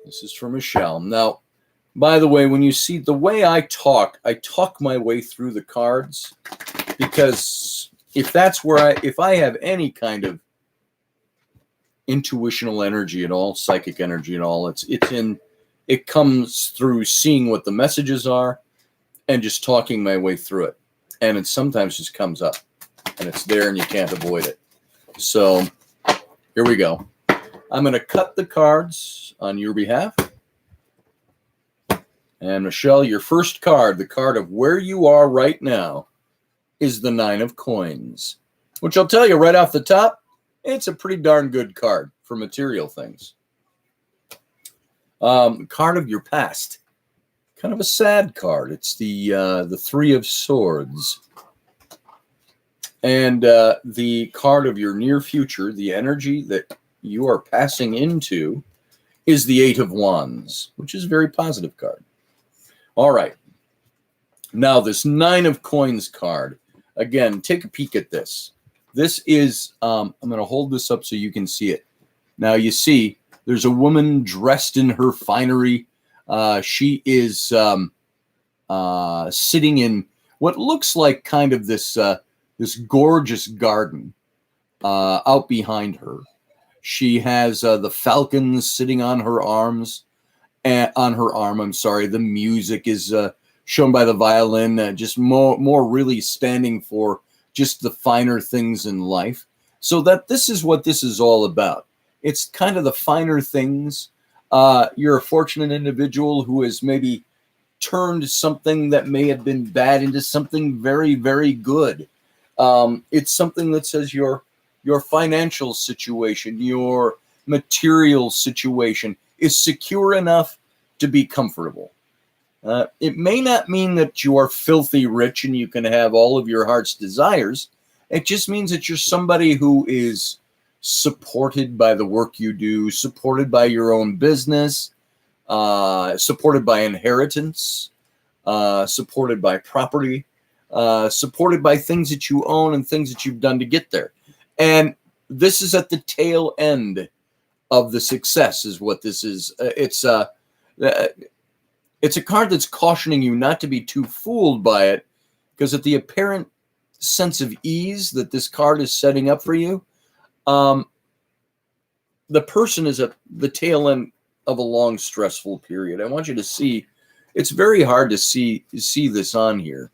This is for Michelle. Now, by the way, when you see the way I talk my way through the cards, because if I have any kind of intuitional energy at all, psychic energy at all, it comes through seeing what the messages are and just talking my way through it. And it sometimes just comes up. and it's there and you can't avoid it. So here we go. I'm going to cut the cards on your behalf. And Michelle, your first card, the card of where you are right now, is the 9 of Coins, which I'll tell you right off the top, it's a pretty darn good card for material things. Card of your past, kind of a sad card. It's the 3 of Swords. And the card of your near future, the energy that you are passing into, is the 8 of Wands, which is a very positive card. All right. Now, this 9 of Coins card, again, take a peek at this. This is, I'm going to hold this up so you can see it. Now, you see, there's a woman dressed in her finery. She is sitting in what looks like kind of this gorgeous garden out behind her. She has the falcons sitting on her arms. On her arm, I'm sorry. The music is shown by the violin, just more really standing for just the finer things in life. So that this is what this is all about. It's kind of the finer things. You're a fortunate individual who has maybe turned something that may have been bad into something very, very good. It's something that says your financial situation, your material situation is secure enough to be comfortable. It may not mean that you are filthy rich and you can have all of your heart's desires. It just means that you're somebody who is supported by the work you do, supported by your own business, supported by inheritance, supported by property, supported by things that you own and things that you've done to get there. And this is at the tail end of the success is what this is. It's a card that's cautioning you not to be too fooled by it, because at the apparent sense of ease that this card is setting up for you, the person is at the tail end of a long, stressful period. I want you to see, it's very hard to see this on here.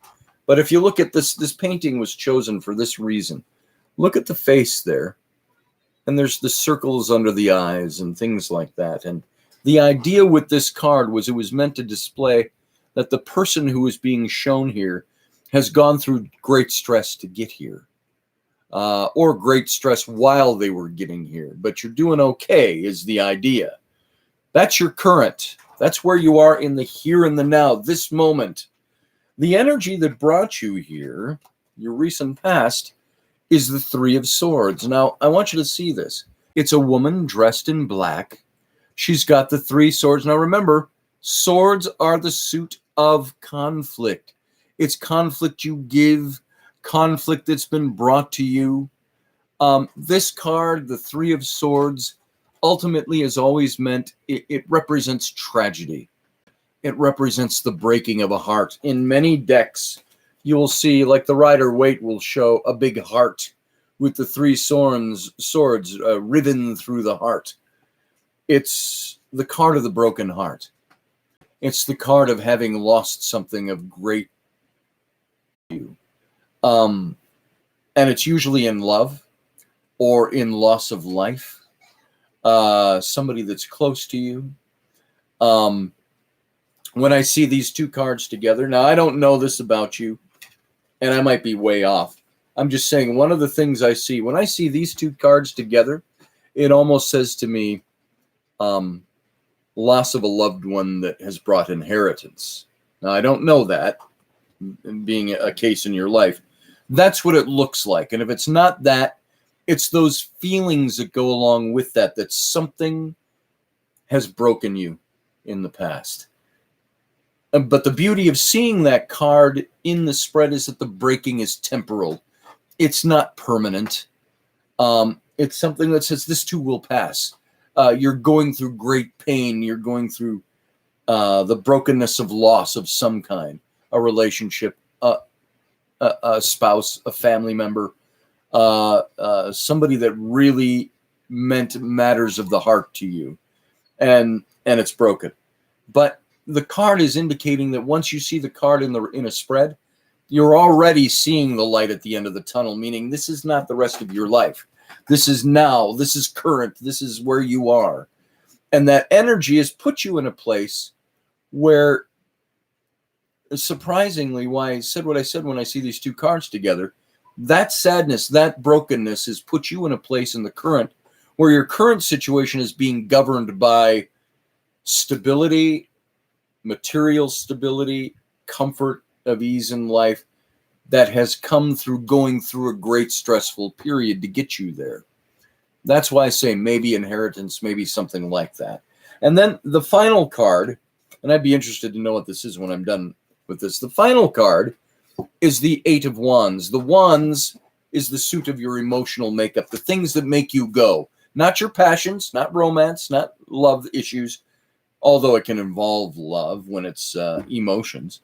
But if you look at this painting was chosen for this reason. Look at the face there. And there's the circles under the eyes and things like that. And the idea with this card was it was meant to display that the person who is being shown here has gone through great stress to get here, or great stress while they were getting here. But you're doing okay is the idea. That's your current. That's where you are in the here and the now, this moment. The energy that brought you here, your recent past, is the 3 of Swords. Now, I want you to see this. It's a woman dressed in black. She's got the 3 swords. Now, remember, swords are the suit of conflict. It's conflict you give, conflict that's been brought to you. This card, the 3 of Swords, ultimately is always meant, it represents tragedy. It represents the breaking of a heart. In many decks, you'll see, like the Rider-Waite will show a big heart with the 3 swords riven through the heart. It's the card of the broken heart. It's the card of having lost something of great value. And it's usually in love or in loss of life. Somebody that's close to you. When I see these 2 cards together, now I don't know this about you, and I might be way off. I'm just saying one of the things I see, when I see these 2 cards together, it almost says to me, loss of a loved one that has brought inheritance. Now, I don't know that, being a case in your life. That's what it looks like. And if it's not that, it's those feelings that go along with that, that something has broken you in the past. But the beauty of seeing that card in the spread is that the breaking is temporal. It's not permanent. It's something that says this too will pass. You're going through great pain. You're going through the brokenness of loss of some kind, a relationship, a spouse, a family member, somebody that really meant matters of the heart to you, and it's broken. But the card is indicating that once you see the card in a spread, You're already seeing the light at the end of the tunnel, meaning this is not the rest of your life. This is now. This is current. This is where you are. And that energy has put you in a place where, surprisingly, why I said what I said when I see these two cards together, that sadness, that brokenness has put you in a place in the current where your current situation is being governed by stability, material stability, comfort of ease in life that has come through going through a great stressful period to get you there. That's why I say maybe inheritance, maybe something like that. And then the final card, and I'd be interested to know what this is when I'm done with this. The final card is the Eight of Wands. The Wands is the suit of your emotional makeup, the things that make you go. Not your passions, not romance, not love issues, although it can involve love when it's emotions.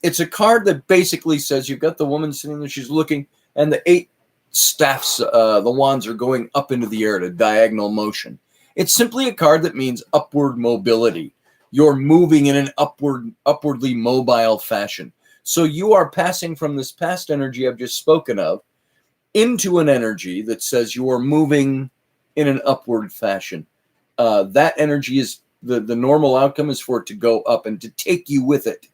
It's a card that basically says you've got the woman sitting there, she's looking, and the eight staffs, the wands are going up into the air at a diagonal motion. It's simply a card that means upward mobility. You're moving in an upwardly mobile fashion. So you are passing from this past energy I've just spoken of into an energy that says you are moving in an upward fashion. That energy is, the normal outcome is for it to go up and to take you with it.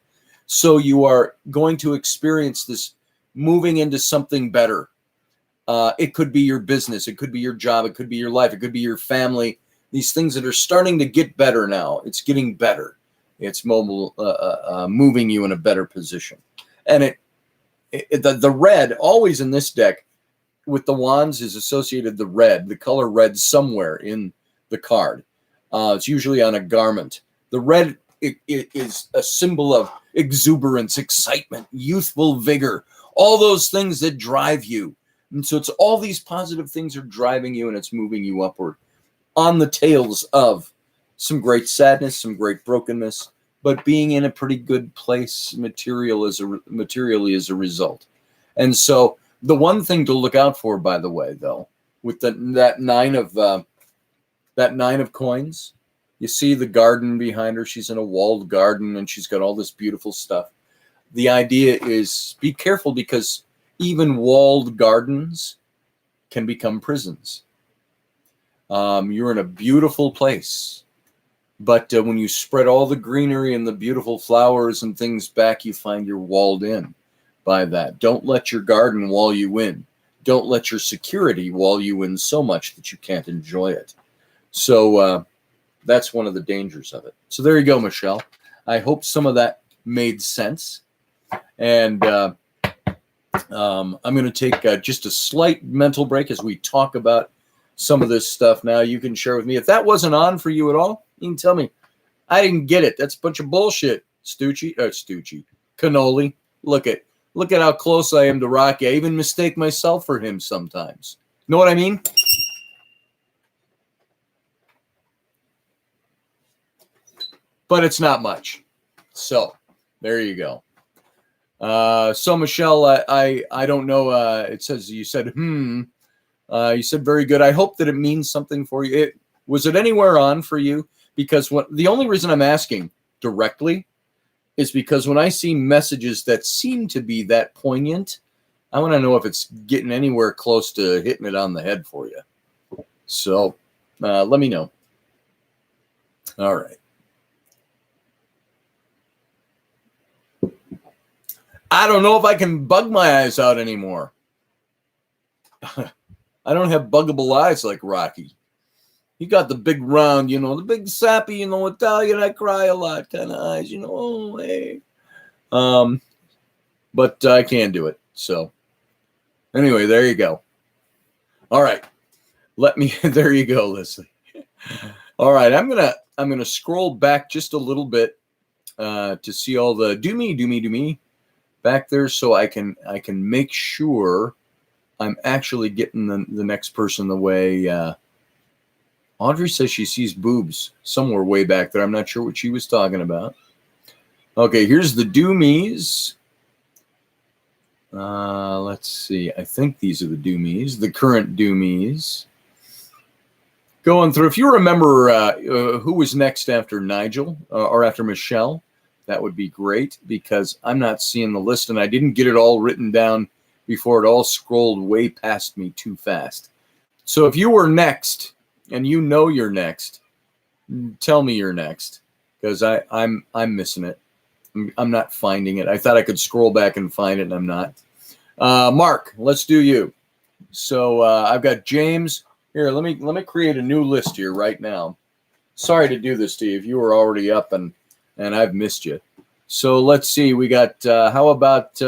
So you are going to experience this moving into something better. It could be your business. It could be your job. It could be your life. It could be your family. These things that are starting to get better now. It's getting better. It's moving you in a better position. And the red, always in this deck, with the wands is associated the red, the color red somewhere in the card. It's usually on a garment. The red it is a symbol of exuberance, excitement, youthful vigor, all those things that drive you. And so it's all these positive things are driving you and it's moving you upward on the tails of some great sadness, some great brokenness, but being in a pretty good place materially as a result. And so the one thing to look out for, by the way, though, with that nine of coins, you see the garden behind her. She's in a walled garden and she's got all this beautiful stuff. The idea is be careful because even walled gardens can become prisons. You're in a beautiful place, but when you spread all the greenery and the beautiful flowers and things back, you find you're walled in by that. Don't let your garden wall you in. Don't let your security wall you in so much that you can't enjoy it. So that's one of the dangers of it. So there you go, Michelle. I hope some of that made sense. And I'm going to take just a slight mental break as we talk about some of this stuff. Now you can share with me. If that wasn't on for you at all, you can tell me. I didn't get it. That's a bunch of bullshit. Cannoli. Look at how close I am to Rocky. I even mistake myself for him sometimes. Know what I mean? But it's not much. So there you go. So Michelle, I don't know. It says you said you said very good. I hope that it means something for you. Was it anywhere on for you? Because the only reason I'm asking directly is because when I see messages that seem to be that poignant, I want to know if it's getting anywhere close to hitting it on the head for you. So let me know. All right. I don't know if I can bug my eyes out anymore. I don't have buggable eyes like Rocky. He got the big round, the big sappy, Italian, I cry a lot kind of eyes, oh, hey. But I can't do it. So anyway, there you go. All right. There you go, Leslie. All right. I'm going to scroll back just a little bit to see all the do me back there so I can make sure I'm actually getting the next person the way. Audrey says she sees boobs somewhere way back there. I'm not sure what she was talking about. Okay, here's the do me's. Let's see. I think these are the do me's, the current do me's. Going through, if you remember who was next after Nigel or after Michelle, that would be great, because I'm not seeing the list and I didn't get it all written down before it all scrolled way past me too fast. So if you were next and you know you're next, tell me you're next, because I'm missing it. I'm not finding it. I thought I could scroll back and find it, and I'm not. Mark, let's do you. So I've got James here. Let me create a new list here right now. Sorry to do this to you if you were already up and I've missed you. So let's see. We got how about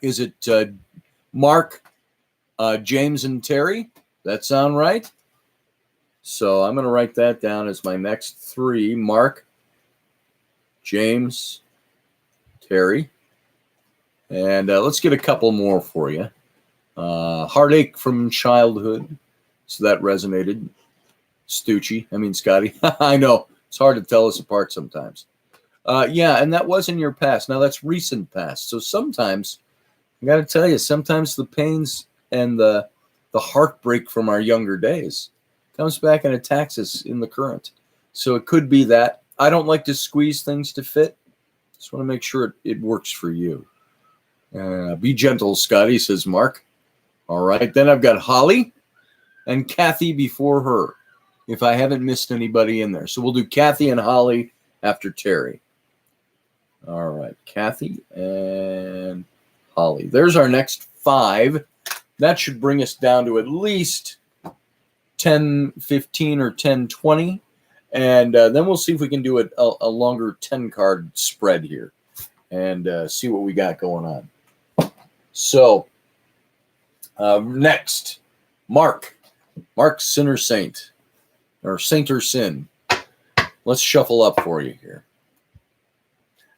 is it Mark, James, and Terry? That sound right? So I'm going to write that down as my next three: Mark, James, Terry. And let's get a couple more for you. Heartache from childhood. So that resonated. Scotty. I know. It's hard to tell us apart sometimes. Yeah, and that was in your past. Now that's recent past. So sometimes, I got to tell you, sometimes the pains and the heartbreak from our younger days comes back and attacks us in the current. So it could be that. I don't like to squeeze things to fit. Just want to make sure it works for you. Be gentle, Scotty, says Mark. All right. Then I've got Holly and Kathy before her, if I haven't missed anybody in there. So we'll do Kathy and Holly after Terry. All right. Kathy and Holly. There's our next 5. That should bring us down to at least 10, 15, or 10, 20. And then we'll see if we can do a longer 10-card spread here and see what we got going on. So next, Mark. Mark, Sin or Saint. Or Saint or Sin. Let's shuffle up for you here.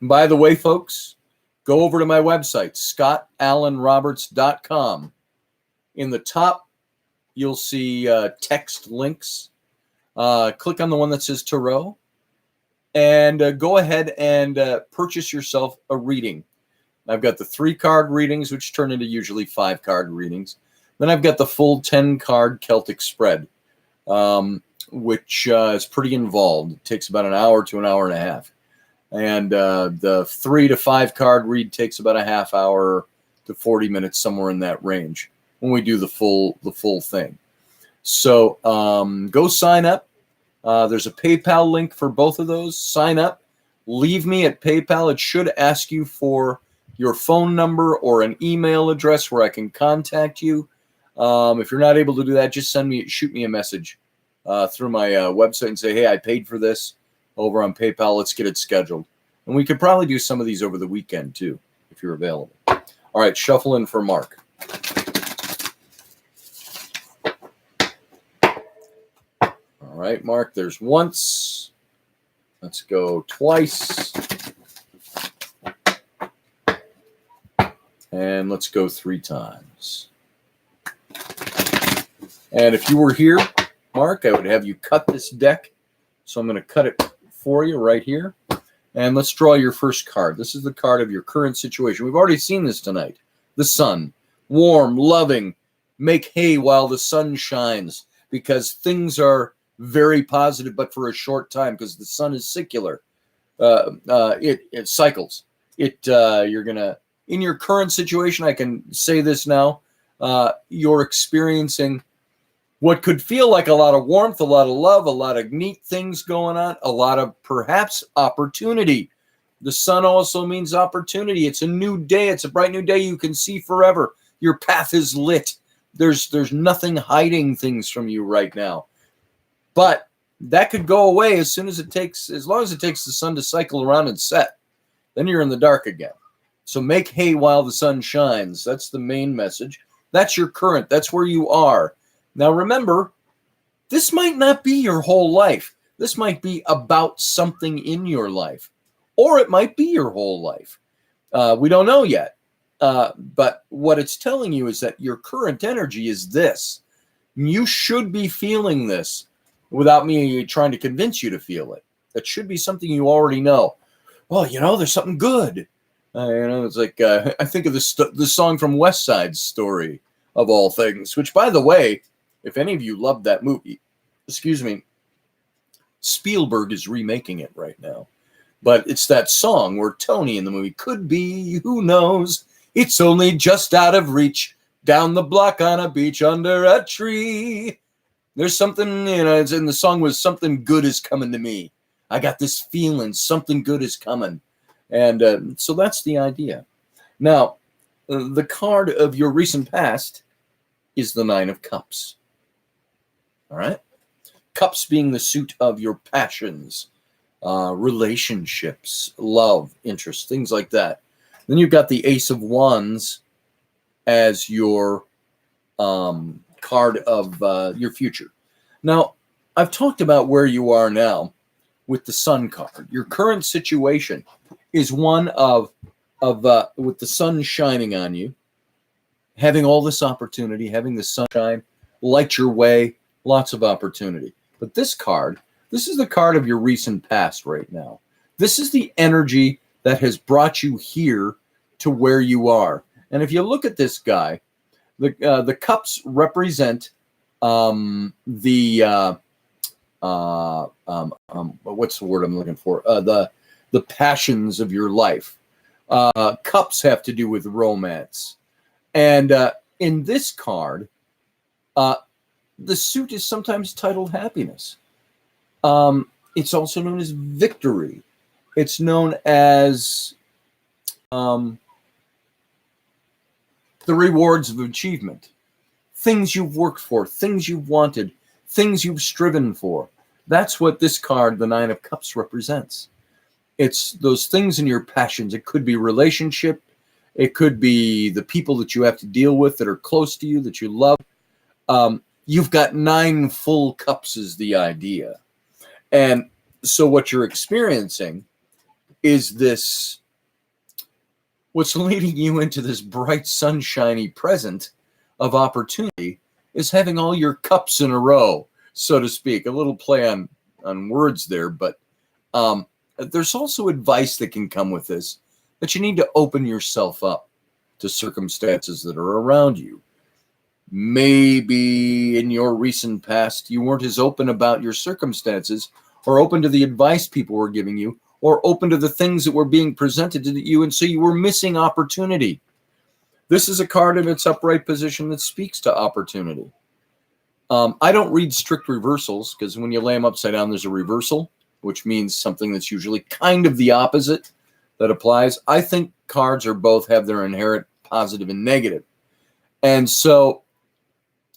And by the way, folks, go over to my website, scottallenroberts.com. In the top, you'll see text links. Click on the one that says Tarot, and go ahead and purchase yourself a reading. I've got the 3-card readings, which turn into usually 5-card readings. Then I've got the full 10-card Celtic spread, which is pretty involved. It takes about an hour to an hour and a half. And the 3 to 5-card read takes about a half hour to 40 minutes, somewhere in that range, when we do the full thing. So go sign up. There's a PayPal link for both of those. Sign up. Leave me at PayPal. It should ask you for your phone number or an email address where I can contact you. If you're not able to do that, just shoot me a message through my website and say, hey, I paid for this over on PayPal. Let's get it scheduled. And we could probably do some of these over the weekend too, if you're available. All right, shuffle in for Mark. All right, Mark, there's once. Let's go twice. And let's go 3 times. And if you were here, Mark, I would have you cut this deck. So I'm going to cut it for you right here. And let's draw your first card. This is the card of your current situation. We've already seen this tonight. The sun. Warm, loving. Make hay while the sun shines. Because things are very positive, but for a short time, because the sun is secular. It cycles. You're going to, in your current situation, I can say this now, you're experiencing what could feel like a lot of warmth, a lot of love, a lot of neat things going on, a lot of perhaps opportunity. The sun also means opportunity. It's a new day. It's a bright new day you can see forever. Your path is lit. There's nothing hiding things from you right now. But that could go away as long as it takes the sun to cycle around and set. Then you're in the dark again. So make hay while the sun shines. That's the main message. That's your current. That's where you are. Now remember, this might not be your whole life. This might be about something in your life. Or it might be your whole life. We don't know yet. But what it's telling you is that your current energy is this. You should be feeling this without me trying to convince you to feel it. That should be something you already know. Well, there's something good. It's like I think of the song from West Side Story, of all things, which, by the way, if any of you loved that movie, Spielberg is remaking it right now. But it's that song where Tony in the movie, could be, who knows, it's only just out of reach, down the block on a beach under a tree. There's something, and the song was something good is coming to me. I got this feeling something good is coming. And so that's the idea. Now, the card of your recent past is the Nine of Cups. All right? Cups being the suit of your passions, relationships, love, interest, things like that. Then you've got the Ace of Wands as your card of your future. Now, I've talked about where you are now with the Sun card. Your current situation is one of with the sun shining on you, having all this opportunity, having the sunshine light your way, lots of opportunity. But this card, this is the card of your recent past right now. This is the energy that has brought you here to where you are. And if you look at this guy, the cups represent what's the word I'm looking for? The passions of your life. Cups have to do with romance. And in this card, the suit is sometimes titled happiness. It's also known as victory. It's known as the rewards of achievement. Things you've worked for, things you've wanted, things you've striven for. That's what this card, the Nine of Cups, represents. It's those things in your passions. It could be relationship. It could be the people that you have to deal with that are close to you, that you love. You've got 9 full cups is the idea. And so what you're experiencing is this, what's leading you into this bright, sunshiny present of opportunity is having all your cups in a row, so to speak. A little play on words there, but there's also advice that can come with this, that you need to open yourself up to circumstances that are around you. Maybe in your recent past, you weren't as open about your circumstances or open to the advice people were giving you or open to the things that were being presented to you, and so you were missing opportunity. This is a card in its upright position that speaks to opportunity. I don't read strict reversals because when you lay them upside down, there's a reversal, which means something that's usually kind of the opposite that applies. I think cards are both have their inherent positive and negative. And so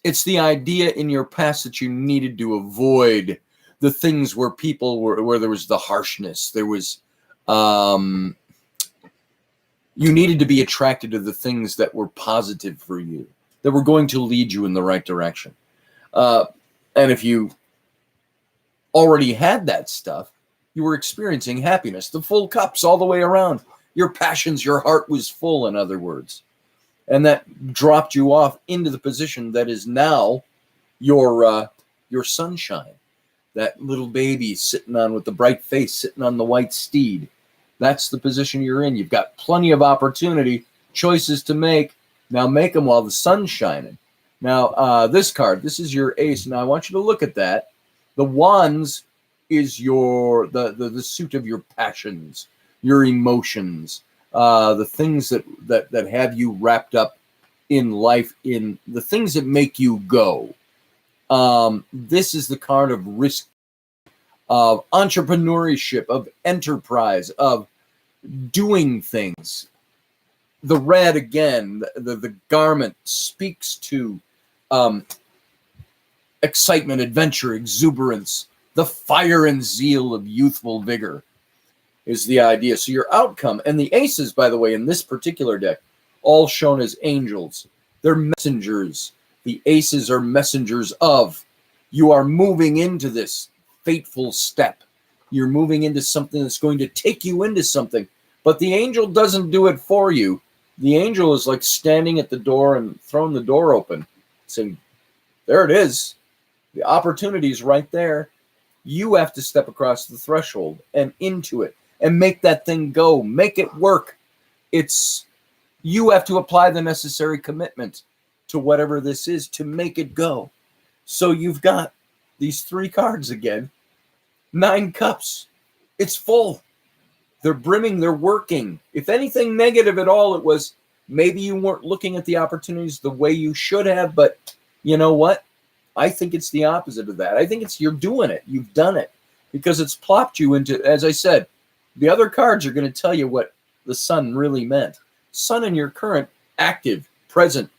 it's the idea in your past that you needed to avoid the things where people were, where there was the harshness. There was, you needed to be attracted to the things that were positive for you, that were going to lead you in the right direction. And if you already had that stuff, you were experiencing happiness, the full cups all the way around. Your passions, your heart was full, in other words. And that dropped you off into the position that is now your sunshine. That little baby sitting on with the bright face, sitting on the white steed. That's the position you're in. You've got plenty of opportunity, choices to make. Now make them while the sun's shining. Now, this card, this is your ace. Now I want you to look at that. The wands is your the suit of your passions, your emotions, the things that have you wrapped up in life, in the things that make you go. This is the card of risk, of entrepreneurship, of enterprise, of doing things. The red, again, the garment speaks to excitement, adventure, exuberance, the fire and zeal of youthful vigor is the idea. So your outcome, and the aces, by the way, in this particular deck, all shown as angels. They're messengers. The aces are messengers of. You are moving into this fateful step. You're moving into something that's going to take you into something. But the angel doesn't do it for you. The angel is like standing at the door and throwing the door open, saying, there it is. The opportunity is right there. You have to step across the threshold and into it and make that thing go. Make it work. You have to apply the necessary commitment to whatever this is to make it go. So you've got these 3 cards again. 9 cups. It's full. They're brimming. They're working. If anything negative at all, it was maybe you weren't looking at the opportunities the way you should have. But you know what? I think it's the opposite of that. I think it's you're doing it. You've done it because it's plopped you into, as I said, the other cards are going to tell you what the sun really meant. Sun in your current active, present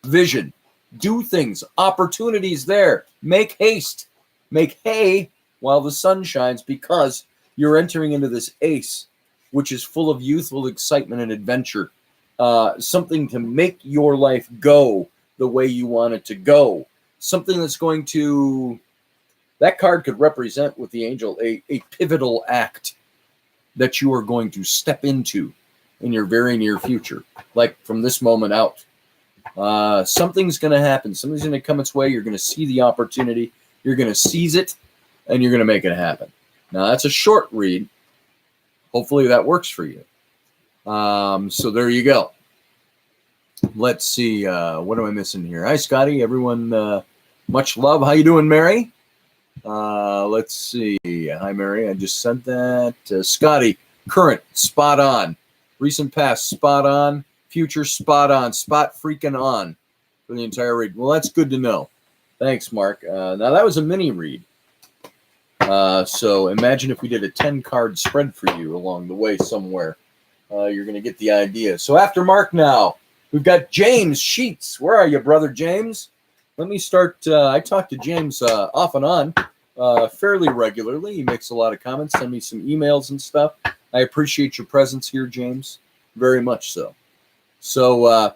vision. Do things. Opportunities there. Make haste. Make hay while the sun shines because you're entering into this ace, which is full of youthful excitement and adventure. Something to make your life go the way you want it to go. Something that's going to... That card could represent with the angel a pivotal act that you are going to step into in your very near future, like from this moment out. Something's going to happen. Something's going to come its way. You're going to see the opportunity. You're going to seize it, and you're going to make it happen. Now, that's a short read. Hopefully that works for you. So there you go. Let's see. What am I missing here? Hi, Scotty. Everyone, much love. How you doing, Mary? Let's see. Hi, Mary. I just sent that. Scotty, current, spot on. Recent past, spot on. Future, spot on. Spot freaking on for the entire read. Well, that's good to know. Thanks, Mark. Now, that was a mini read. So imagine if we did a 10-card spread for you along the way somewhere. You're going to get the idea. So after Mark now, we've got James Sheets. Where are you, brother James? Let me start. I talk to James off and on fairly regularly. He makes a lot of comments, send me some emails and stuff. I appreciate your presence here, James, very much so. So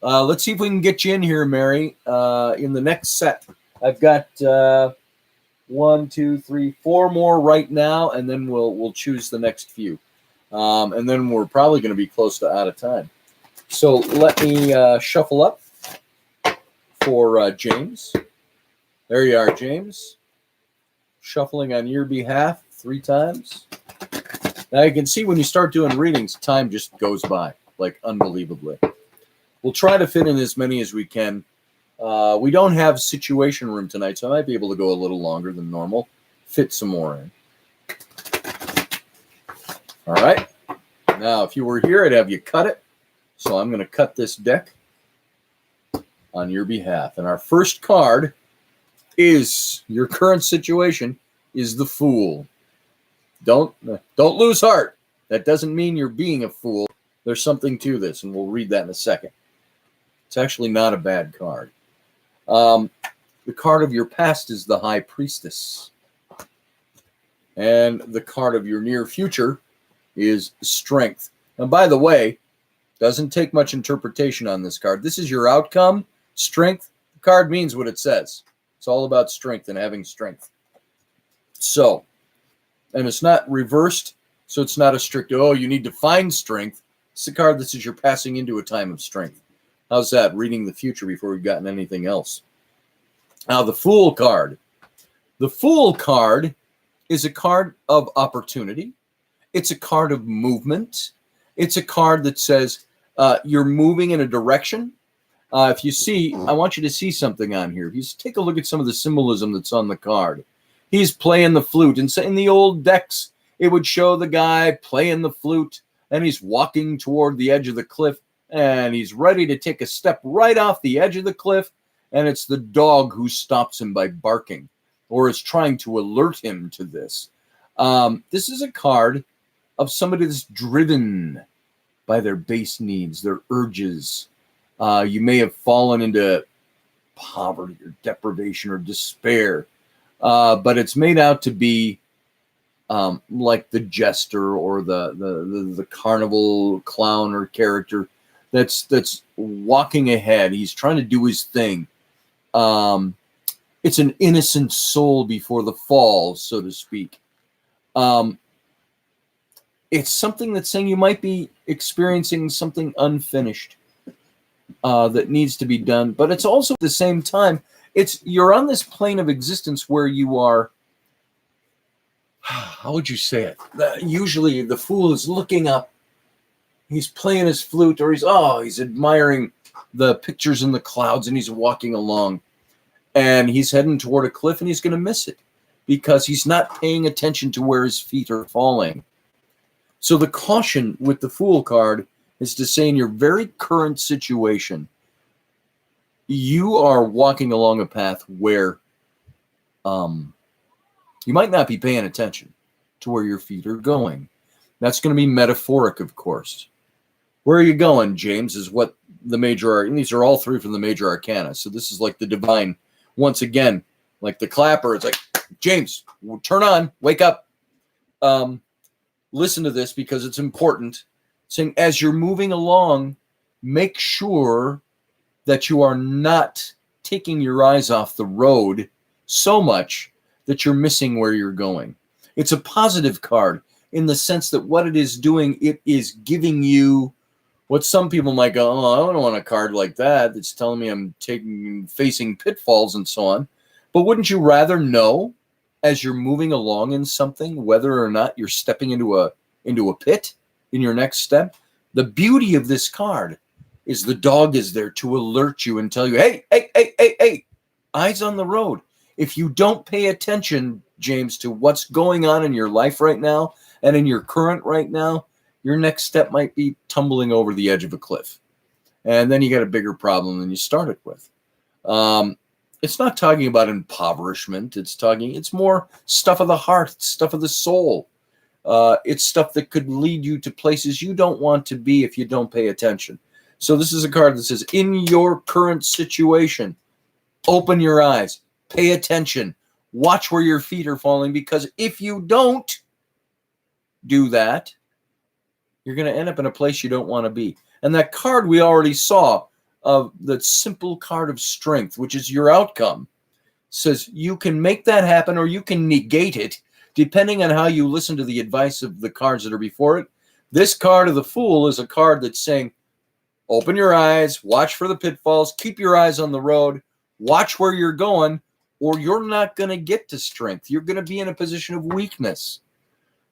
let's see if we can get you in here, Mary, in the next set. I've got 1, 2, 3, 4 more right now, and then we'll choose the next few. And then we're probably going to be close to out of time. So let me shuffle up for James. There you are, James. Shuffling on your behalf 3 times. Now you can see when you start doing readings, time just goes by, like unbelievably. We'll try to fit in as many as we can. We don't have situation room tonight, so I might be able to go a little longer than normal. Fit some more in. All right. Now, if you were here, I'd have you cut it. So I'm going to cut this deck on your behalf. And our first card is your current situation is the Fool. Don't lose heart. That doesn't mean you're being a fool. There's something to this, and we'll read that in a second. It's actually not a bad card. The card of your past is the High Priestess. And the card of your near future is Strength. And by the way, doesn't take much interpretation on this card. This is your outcome, strength. The card means what it says. It's all about strength and having strength. So, and it's not reversed, so it's not a strict, oh, you need to find strength. It's the card that says you're passing into a time of strength. How's that? Reading the future before we've gotten anything else. Now, the Fool card. The Fool card is a card of opportunity. It's a card of movement. It's a card that says you're moving in a direction. If you see, I want you to see something on here. If you take a look at some of the symbolism that's on the card. He's playing the flute. And so in the old decks, it would show the guy playing the flute, and he's walking toward the edge of the cliff, and he's ready to take a step right off the edge of the cliff, and it's the dog who stops him by barking or is trying to alert him to this. This is a card of somebody that's driven by their base needs, their urges. You may have fallen into poverty or deprivation or despair, but it's made out to be like the jester or the carnival clown or character that's walking ahead. He's trying to do his thing. It's an innocent soul before the fall, so to speak. It's something that's saying you might be experiencing something unfinished that needs to be done. But it's also at the same time, you're on this plane of existence where you are, how would you say it? Usually the Fool is looking up. He's playing his flute, or he's admiring the pictures in the clouds, and he's walking along. And he's heading toward a cliff, and he's going to miss it. because he's not paying attention to where his feet are falling. So the caution with the Fool card is to say in your very current situation, you are walking along a path where you might not be paying attention to where your feet are going. That's going to be metaphoric, of course. Where are you going, James, is what the major, and these are all three from the major arcana. So this is like the divine. Once again, like the clapper, it's like, James, turn on, wake up. Listen to this because it's important. Saying as you're moving along, make sure that you are not taking your eyes off the road so much that you're missing where you're going. It's a positive card in the sense that what it is doing, it is giving you what some people might go, oh, I don't want a card like that that's telling me I'm facing pitfalls and so on. But wouldn't you rather know as you're moving along in something whether or not you're stepping into a pit in your next step? The beauty of this card is the dog is there to alert you and tell you, hey, eyes on the road. If you don't pay attention, James, to what's going on in your life right now and in your current right now, your next step might be tumbling over the edge of a cliff. And then you got a bigger problem than you started with. It's not talking about impoverishment. It's more stuff of the heart, stuff of the soul. It's stuff that could lead you to places you don't want to be if you don't pay attention. So this is a card that says, in your current situation, open your eyes, pay attention, watch where your feet are falling, because if you don't do that, you're going to end up in a place you don't want to be. And that card we already saw, of the simple card of strength, which is your outcome, says you can make that happen or you can negate it, depending on how you listen to the advice of the cards that are before it. This card of the Fool is a card that's saying, open your eyes, watch for the pitfalls, keep your eyes on the road, watch where you're going, or you're not going to get to strength. You're going to be in a position of weakness.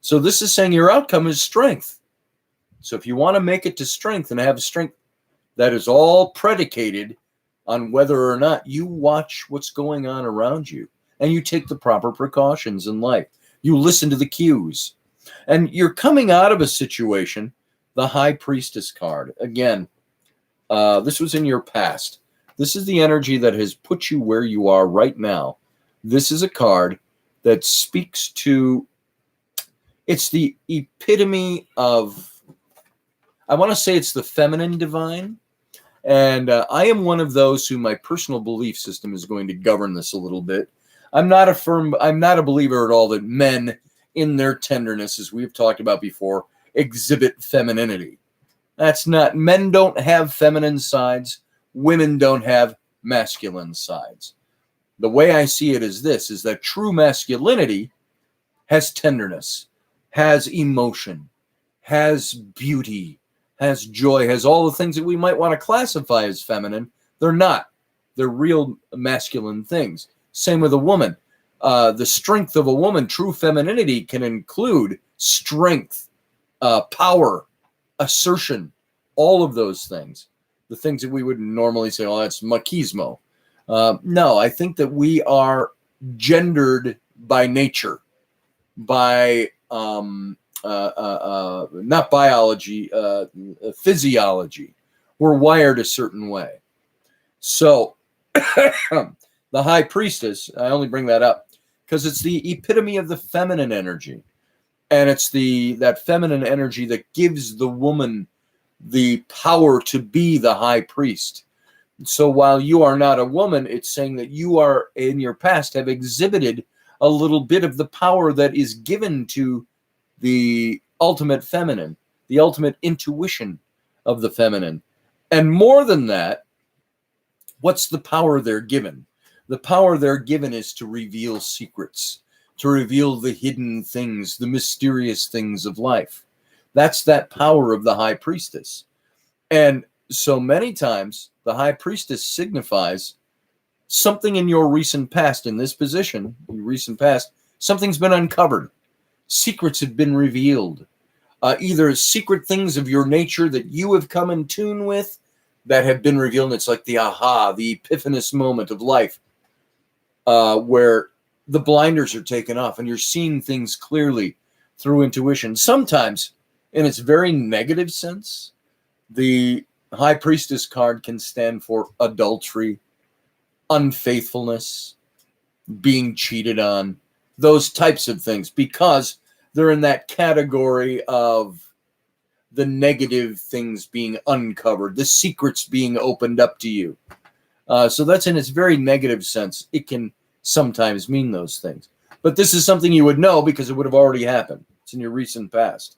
So this is saying your outcome is strength. So if you want to make it to strength and have strength, that is all predicated on whether or not you watch what's going on around you and you take the proper precautions in life. You listen to the cues. And you're coming out of a situation, the High Priestess card. Again, this was in your past. This is the energy that has put you where you are right now. This is a card that speaks to, it's the epitome of, I want to say it's the feminine divine. And I am one of those who my personal belief system is going to govern this a little bit. I'm not a believer at all that men in their tenderness, as we've talked about before, exhibit femininity. That's not, men don't have feminine sides. Women don't have masculine sides. The way I see it is this, is that true masculinity has tenderness, has emotion, has beauty, has joy, has all the things that we might want to classify as feminine. They're not. They're real masculine things. Same with a woman. The strength of a woman, true femininity, can include strength, power, assertion, all of those things. The things that we would normally say, oh, that's machismo. No, I think that we are gendered by nature, by not biology, physiology. We're wired a certain way. So the High Priestess, I only bring that up because it's the epitome of the feminine energy. And it's that feminine energy that gives the woman the power to be the high priest. So while you are not a woman, it's saying that you are, in your past, have exhibited a little bit of the power that is given to the ultimate feminine, the ultimate intuition of the feminine. And more than that, what's the power they're given? The power they're given is to reveal secrets, to reveal the hidden things, the mysterious things of life. That's that power of the High Priestess. And so many times, the High Priestess signifies something in your recent past, in this position, in recent past, something's been uncovered. Secrets have been revealed. Either secret things of your nature that you have come in tune with that have been revealed. And it's like the aha, the epiphanous moment of life, where the blinders are taken off and you're seeing things clearly through intuition. Sometimes, in its very negative sense, the High Priestess card can stand for adultery, unfaithfulness, being cheated on, those types of things, because they're in that category of the negative things being uncovered, the secrets being opened up to you. So that's in its very negative sense. It can sometimes mean those things. But this is something you would know because it would have already happened. It's in your recent past.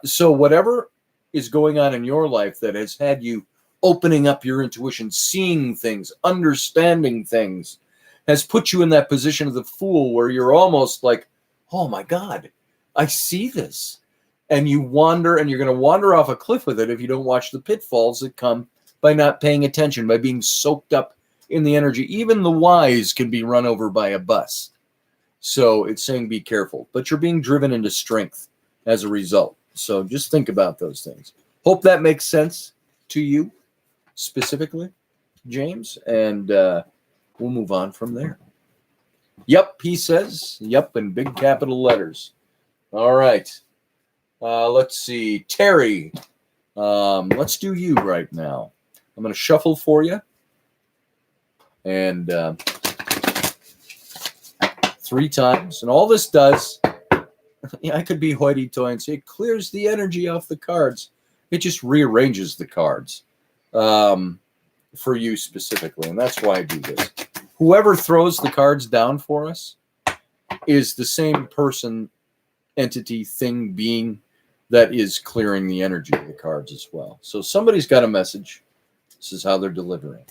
So whatever is going on in your life that has had you opening up your intuition, seeing things, understanding things, has put you in that position of the fool where you're almost like, oh my God, I see this. And you wander, and you're going to wander off a cliff with it if you don't watch the pitfalls that come by not paying attention, by being soaked up in the energy. Even the wise can be run over by a bus. So it's saying be careful. But you're being driven into strength as a result. So just think about those things. Hope that makes sense to you specifically, James. And we'll move on from there. Yep, he says. Yep, in big capital letters. All right. Let's see. Terry, let's do you right now. I'm going to shuffle for you. And 3 times. And all this does, I could be hoity-toity and say it clears the energy off the cards. It just rearranges the cards for you specifically. And that's why I do this. Whoever throws the cards down for us is the same person, entity, thing, being that is clearing the energy of the cards as well. So somebody's got a message. This is how they're delivering.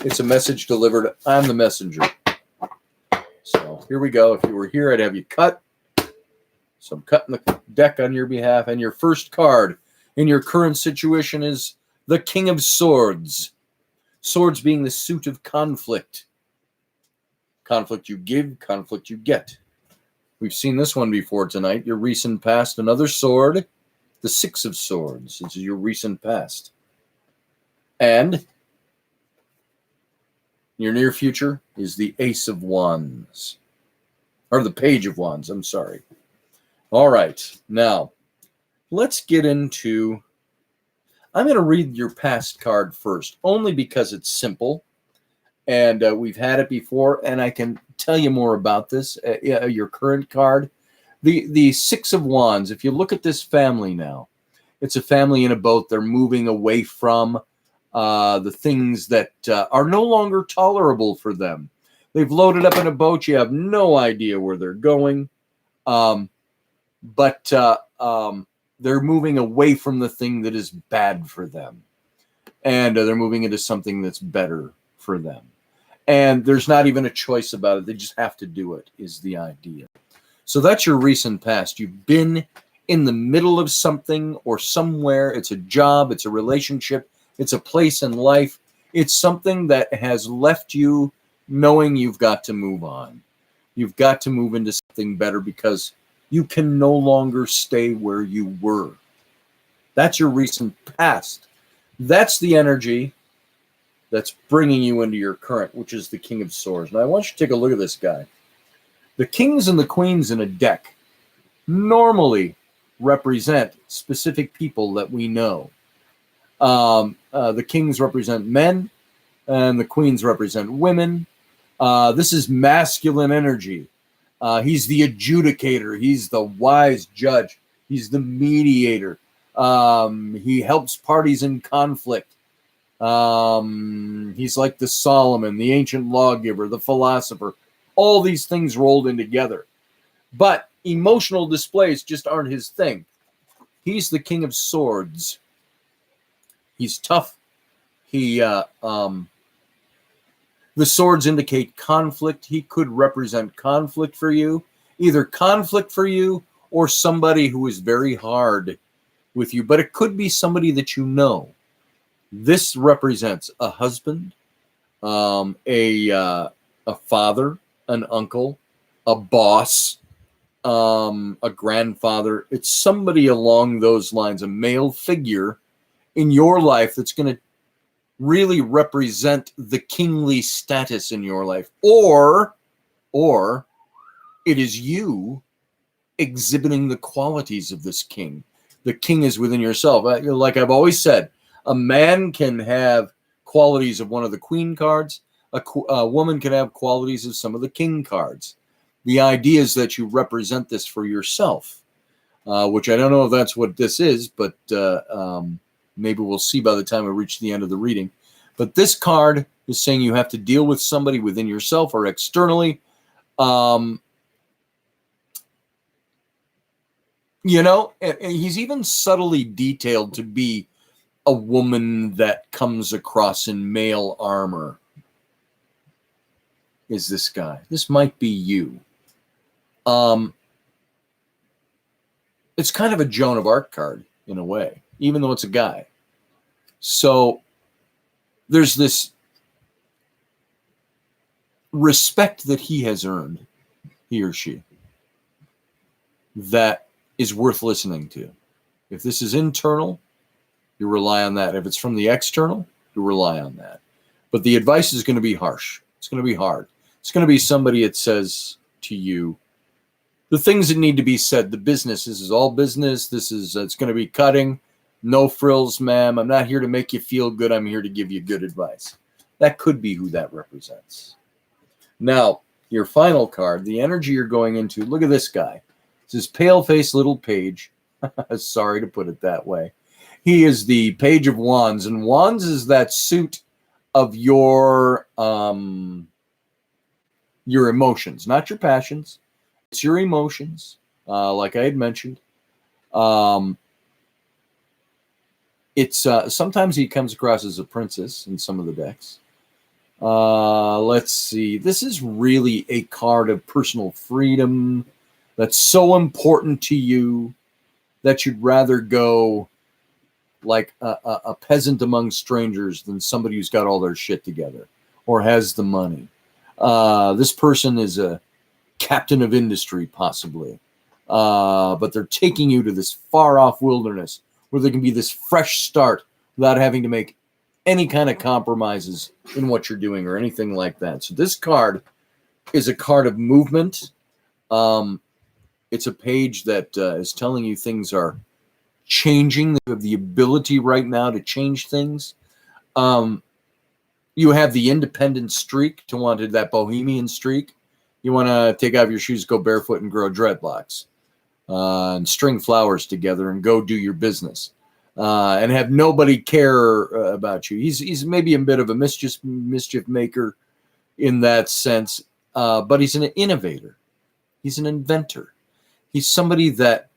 It's a message delivered. I'm the messenger. So here we go. If you were here, I'd have you cut. So I'm cutting the deck on your behalf. And your first card in your current situation is the King of Swords. Swords being the suit of conflict. Conflict you give, conflict you get. We've seen this one before tonight. Your recent past, another sword. The 6 of Swords. This is your recent past. And your near future is the Ace of Wands. Or the Page of Wands, I'm sorry. All right. Now, let's get into... I'm going to read your past card first, only because it's simple. And we've had it before, and I can tell you more about this. Your current card. The 6 of Wands, if you look at this family now, it's a family in a boat. They're moving away from the things that are no longer tolerable for them. They've loaded up in a boat. You have no idea where they're going. But they're moving away from the thing that is bad for them. And they're moving into something that's better for them. And there's not even a choice about it. They just have to do it, is the idea. So that's your recent past. You've been in the middle of something or somewhere. It's a job. It's a relationship. It's a place in life. It's something that has left you knowing you've got to move on. You've got to move into something better because you can no longer stay where you were. That's your recent past. That's the energy that's bringing you into your current, which is the King of Swords. Now, I want you to take a look at this guy. The kings and the queens in a deck normally represent specific people that we know. The kings represent men, and the queens represent women. This is masculine energy. He's the adjudicator. He's the wise judge. He's the mediator. He helps parties in conflict. He's like the Solomon, the ancient lawgiver, the philosopher, all these things rolled in together. But emotional displays just aren't his thing. He's the King of Swords. He's tough. The swords indicate conflict. He could represent conflict for you, either conflict for you or somebody who is very hard with you, but it could be somebody that you know. This represents a husband, a father, an uncle, a boss, a grandfather. It's somebody along those lines, a male figure in your life that's going to really represent the kingly status in your life. Or or it is you exhibiting the qualities of this king. The king is within yourself. Like I've always said, a man can have qualities of one of the queen cards. A woman can have qualities of some of the king cards. The idea is that you represent this for yourself, which I don't know if that's what this is, but maybe we'll see by the time we reach the end of the reading. But this card is saying you have to deal with somebody within yourself or externally. You know, and he's even subtly detailed to be a woman that comes across in male armor. Is this guy? This might be you. It's kind of a Joan of Arc card in a way, even though it's a guy. So there's this respect that he has earned, he or she, that is worth listening to. If this is internal, you rely on that. If it's from the external, you rely on that. But the advice is going to be harsh. It's going to be hard. It's going to be somebody that says to you the things that need to be said. The business, this is all business. It's going to be cutting. No frills, ma'am. I'm not here to make you feel good. I'm here to give you good advice. That could be who that represents. Now, your final card, the energy you're going into, look at this guy. It's this pale-faced little page. Sorry to put it that way. He is the Page of Wands, and Wands is that suit of your emotions, not your passions. It's your emotions, like I had mentioned. It's sometimes he comes across as a princess in some of the decks. Let's see. This is really a card of personal freedom that's so important to you that you'd rather go like a peasant among strangers than somebody who's got all their shit together or has the money. This person is a captain of industry, possibly. But they're taking you to this far-off wilderness where there can be this fresh start without having to make any kind of compromises in what you're doing or anything like that. So this card is a card of movement. It's a page that is telling you things are changing. You have the ability right now to change things. You have the independent streak to want that bohemian streak. You want to take off your shoes, go barefoot, and grow dreadlocks, and string flowers together and go do your business, and have nobody care about you. He's maybe a bit of a mischief maker in that sense, but he's an innovator. He's an inventor. He's somebody that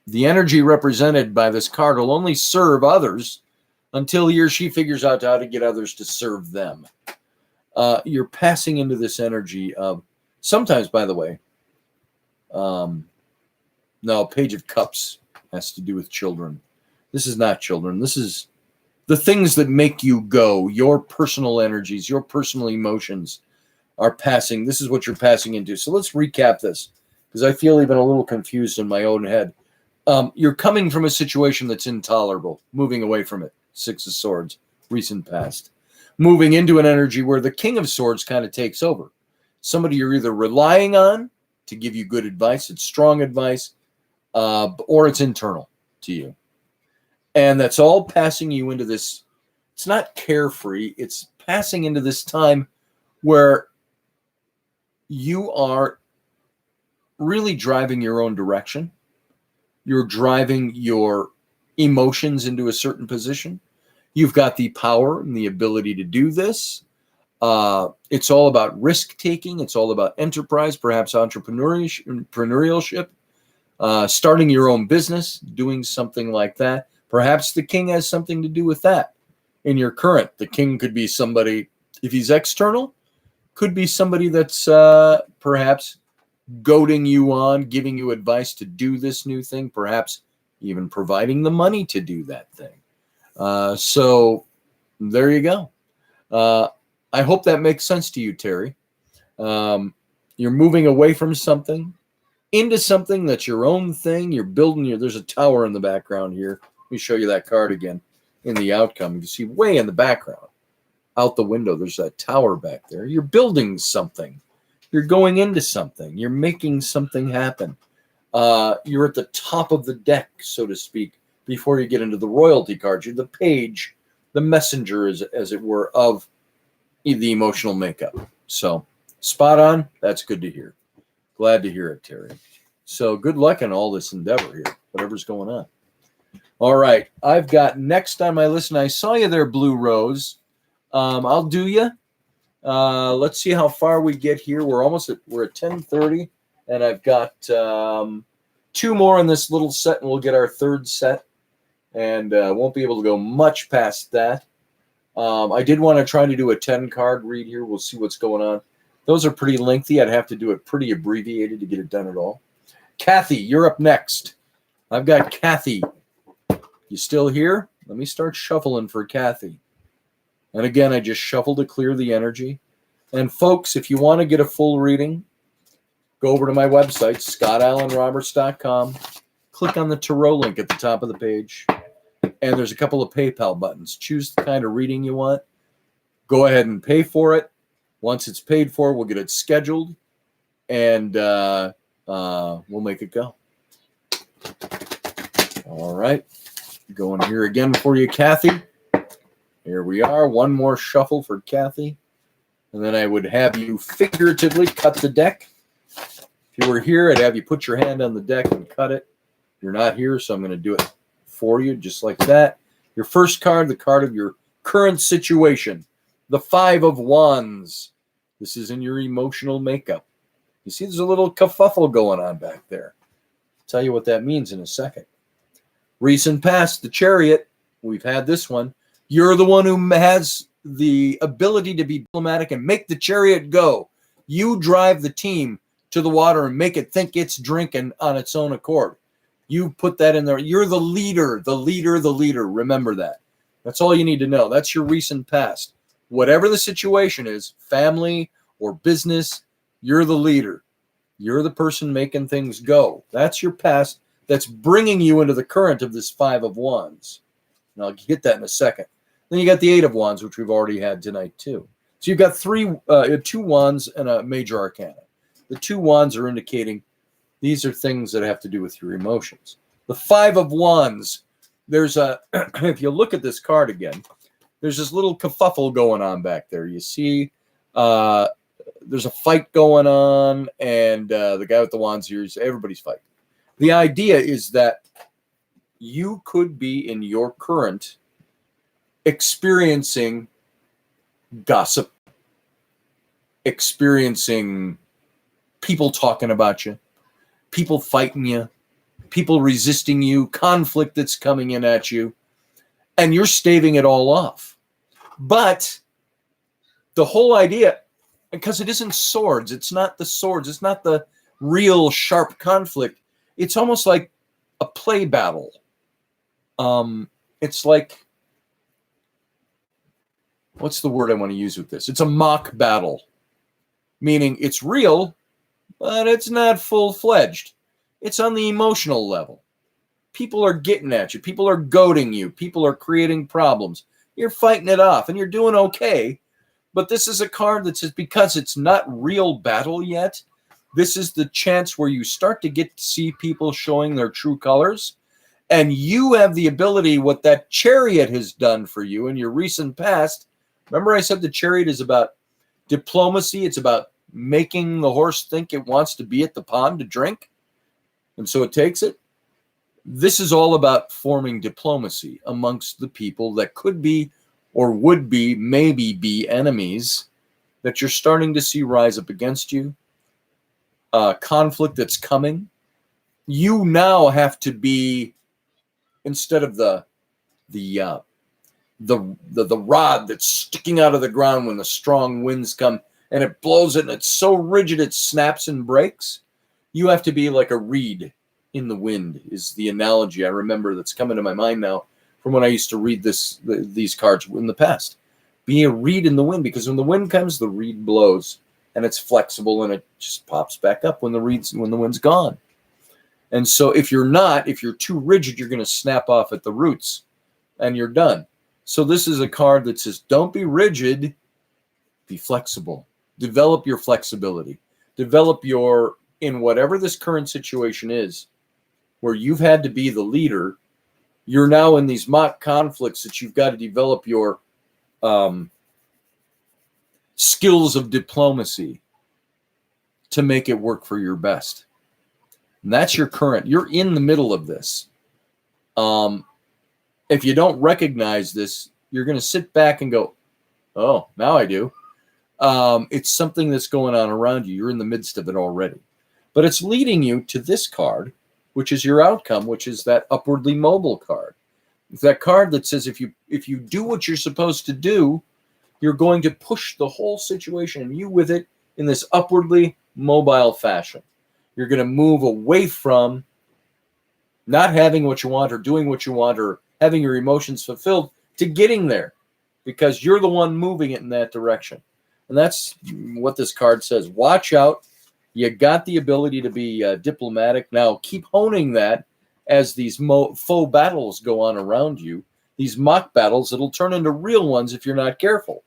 the energy represented by this card will only serve others until he or she figures out how to get others to serve them. You're passing into this energy of, sometimes, by the way, no, Page of Cups has to do with children. This is not children. This is the things that make you go. Your personal energies, your personal emotions are passing. This is what you're passing into. So let's recap this, because I feel even a little confused in my own head. You're coming from a situation that's intolerable, moving away from it. Six of Swords, recent past. Moving into an energy where the King of Swords kind of takes over. Somebody you're either relying on to give you good advice, it's strong advice, or it's internal to you. And that's all passing you into this, it's not carefree, it's passing into this time where you are really driving your own direction. You're driving your emotions into a certain position. You've got the power and the ability to do this. It's all about risk taking. It's all about enterprise, perhaps entrepreneurship, starting your own business, doing something like that. Perhaps the king has something to do with that. In your current, the king could be somebody, if he's external, could be somebody that's perhaps goading you on, giving you advice to do this new thing, perhaps even providing the money to do that thing. So there you go. I hope that makes sense to you, Terry. You're moving away from something into something that's your own thing. You're building there's a tower in the background here. Let me show you that card again in the outcome. You can see way in the background, out the window, there's that tower back there. You're building something. You're going into something. You're making something happen. You're at the top of the deck, so to speak, before you get into the royalty cards. You're the page, the messenger, as it were, of the emotional makeup. So spot on. That's good to hear. Glad to hear it, Terry. So good luck in all this endeavor here, whatever's going on. All right. I've got next on my list, and I saw you there, Blue Rose. I'll do you. Let's see how far we get here. We're at 10:30, and I've got 2 more in this little set, and we'll get our 3rd set, and won't be able to go much past that. I did want to try to do a 10-card read here. We'll see what's going on. Those are pretty lengthy. I'd have to do it pretty abbreviated to get it done at all. Kathy, you're up next. I've got Kathy. You still here? Let me start shuffling for Kathy. And again, I just shuffle to clear the energy. And folks, if you want to get a full reading, go over to my website, scottallenroberts.com. Click on the Tarot link at the top of the page. And there's a couple of PayPal buttons. Choose the kind of reading you want. Go ahead and pay for it. Once it's paid for, we'll get it scheduled. And we'll make it go. All right. Going here again for you, Kathy. Here we are. One more shuffle for Kathy. And then I would have you figuratively cut the deck. If you were here, I'd have you put your hand on the deck and cut it. You're not here, so I'm going to do it for you just like that. Your first card, the card of your current situation. The 5 of Wands. This is in your emotional makeup. You see there's a little kerfuffle going on back there. I'll tell you what that means in a second. Recent past, the Chariot. We've had this one. You're the one who has the ability to be diplomatic and make the chariot go. You drive the team to the water and make it think it's drinking on its own accord. You put that in there. You're the leader, the leader, the leader. Remember that. That's all you need to know. That's your recent past. Whatever the situation is, family or business, you're the leader. You're the person making things go. That's your past. That's bringing you into the current of this 5 of Wands. And I'll get that in a second. Then you got the 8 of Wands, which we've already had tonight too. So you've got 2 Wands and a major arcana. The 2 Wands are indicating these are things that have to do with your emotions. The 5 of Wands, there's a, if you look at this card again, there's this little kerfuffle going on back there. You see there's a fight going on, and the guy with the wands here, everybody's fighting. The idea is that you could be in your current experiencing gossip, experiencing people talking about you, people fighting you, people resisting you, conflict that's coming in at you, and you're staving it all off. But the whole idea, because it isn't swords, it's not the swords, it's not the real sharp conflict. It's almost like a play battle. It's like, what's the word I want to use with this? It's a mock battle, meaning it's real, but it's not full-fledged. It's on the emotional level. People are getting at you. People are goading you. People are creating problems. You're fighting it off, and you're doing okay. But this is a card that says, because it's not real battle yet, this is the chance where you start to get to see people showing their true colors. And you have the ability, what that chariot has done for you in your recent past. Remember I said the chariot is about diplomacy. It's about making the horse think it wants to be at the pond to drink. And so it takes it. This is all about forming diplomacy amongst the people that could be or would be, maybe be enemies that you're starting to see rise up against you. Conflict that's coming. You now have to be, instead of the rod that's sticking out of the ground when the strong winds come and it blows it and it's so rigid it snaps and breaks, you have to be like a reed in the wind is the analogy I remember that's coming to my mind now from when I used to read these cards in the past. Be a reed in the wind, because when the wind comes, the reed blows and it's flexible and it just pops back up when the wind's gone. And so if you're too rigid, you're going to snap off at the roots and you're done. So this is a card that says, don't be rigid, be flexible. Develop your flexibility. develop your, in whatever this current situation is, where you've had to be the leader, you're now in these mock conflicts that you've got to develop your skills of diplomacy to make it work for your best. And that's your current. You're in the middle of this. If you don't recognize this, you're going to sit back and go, oh, now I do. It's something that's going on around you. You're in the midst of it already. But it's leading you to this card, which is your outcome, which is that upwardly mobile card. It's that card that says if you do what you're supposed to do, you're going to push the whole situation and you with it in this upwardly mobile fashion. You're going to move away from not having what you want or doing what you want or having your emotions fulfilled to getting there because you're the one moving it in that direction. And that's what this card says. Watch out. You got the ability to be diplomatic. Now keep honing that as these faux battles go on around you. These mock battles, it'll turn into real ones if you're not careful.